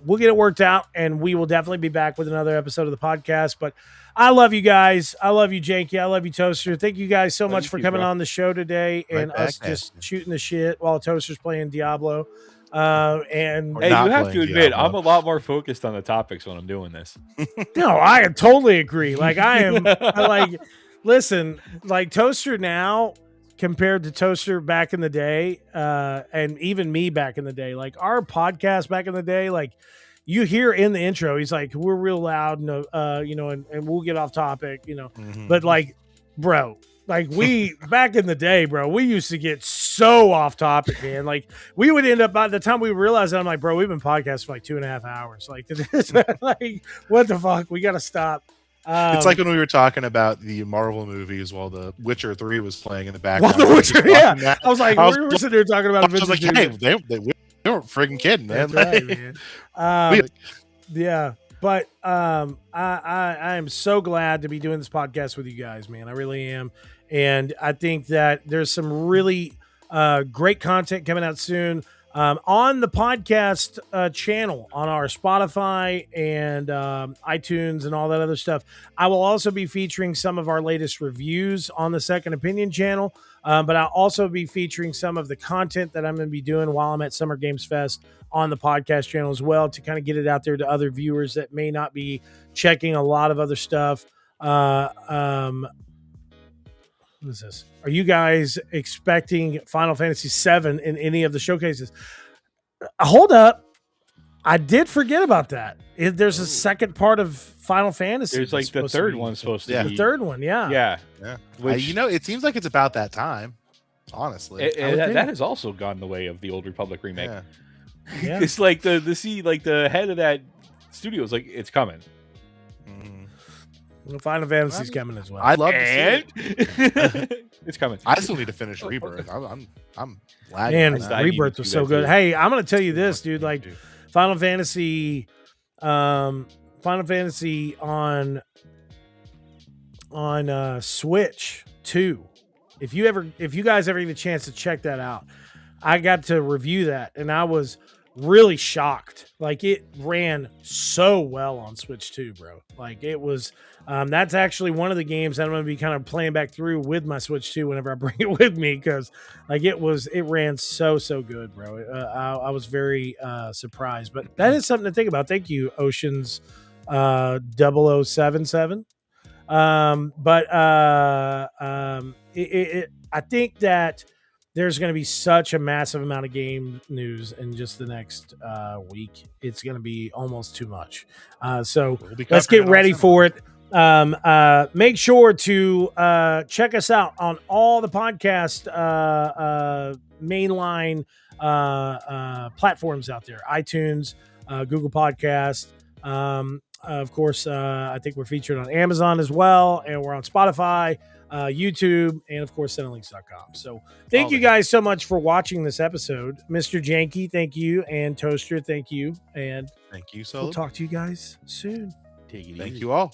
we'll get it worked out, and we will definitely be back with another episode of the podcast. But I love you guys. I love you, Janky. I love you, Toaster. Thank you guys so much for coming on the show today and Right us back, just man. shooting the shit while Toaster's playing Diablo. And Or Hey, not you have to playing admit, Diablo. I'm a lot more focused on the topics when I'm doing this. no, I totally agree. Like I am listen, like Toaster now compared to Toaster back in the day, and even me back in the day, like our podcast back in the day, like you hear in the intro, he's like, we're real loud and and we'll get off topic, Mhm. but like, bro, like we back in the day, bro, we used to get so off topic, man. Like we would end up by the time we realized that, I'm like, bro, we've been podcasting for like 2.5 hours. Like, like what the fuck? We got to stop. It's like when we were talking about the Marvel movies while The Witcher 3 was playing in the Well, background. The Witcher, yeah. That. I was like, we were sitting there talking about I was like, Avengers. hey, they weren't freaking kidding, man. That's right, man. Yeah, but I am so glad to be doing this podcast with you guys, man. I really am, and I think that there's some really great content coming out soon on the podcast channel on our Spotify and iTunes and all that other stuff. I will also be featuring some of our latest reviews on the Second Opinion channel, but I'll also be featuring some of the content that I'm going to be doing while I'm at Summer Games Fest on the podcast channel as well, to kind of get it out there to other viewers that may not be checking a lot of other stuff. What is this? Are you guys expecting Final Fantasy VII in any of the showcases? Hold up. I did forget about that. There's a second part of Final Fantasy. There's like the third one supposed to Yeah. be. The third one, yeah. Yeah. Yeah. Which, It seems like it's about that time, honestly. that has also gone the way of the Old Republic remake. Yeah. Yeah. It's like the head of that studio is like, it's coming. Mhm. Well, Final Fantasy's coming as well. I'd love to see And it. it's coming. I still need to finish Rebirth. I'm lagging. Man, on that. I need to Rebirth do was so that good. too. Hey, I'm gonna tell you this, dude. Like Dude. Final Fantasy on Switch 2. If you guys ever get a chance to check that out, I got to review that and I was really shocked. Like it ran so well on Switch 2, bro. Like it was that's actually one of the games that I'm going to be kind of playing back through with my Switch 2 whenever I bring it with me, because like it ran so good, bro. I was very surprised, but that is something to think about. Thank you, Oceans 0077. I think that there's going to be such a massive amount of game news in just the next week. It's going to be almost too much. So We'll be let's covering get all ready summer. for it. Make sure to check us out on all the podcast mainline platforms out there: iTunes, Google Podcast. Of course, I think we're featured on Amazon as well, and we're on Spotify, YouTube, and of course, Cinelinx.com. So thank you guys so much for watching this episode. Mr. Janky, thank you, and Toaster, thank you, and Thank you, we'll Solid. talk to you guys soon. Take it Thank easy. you all.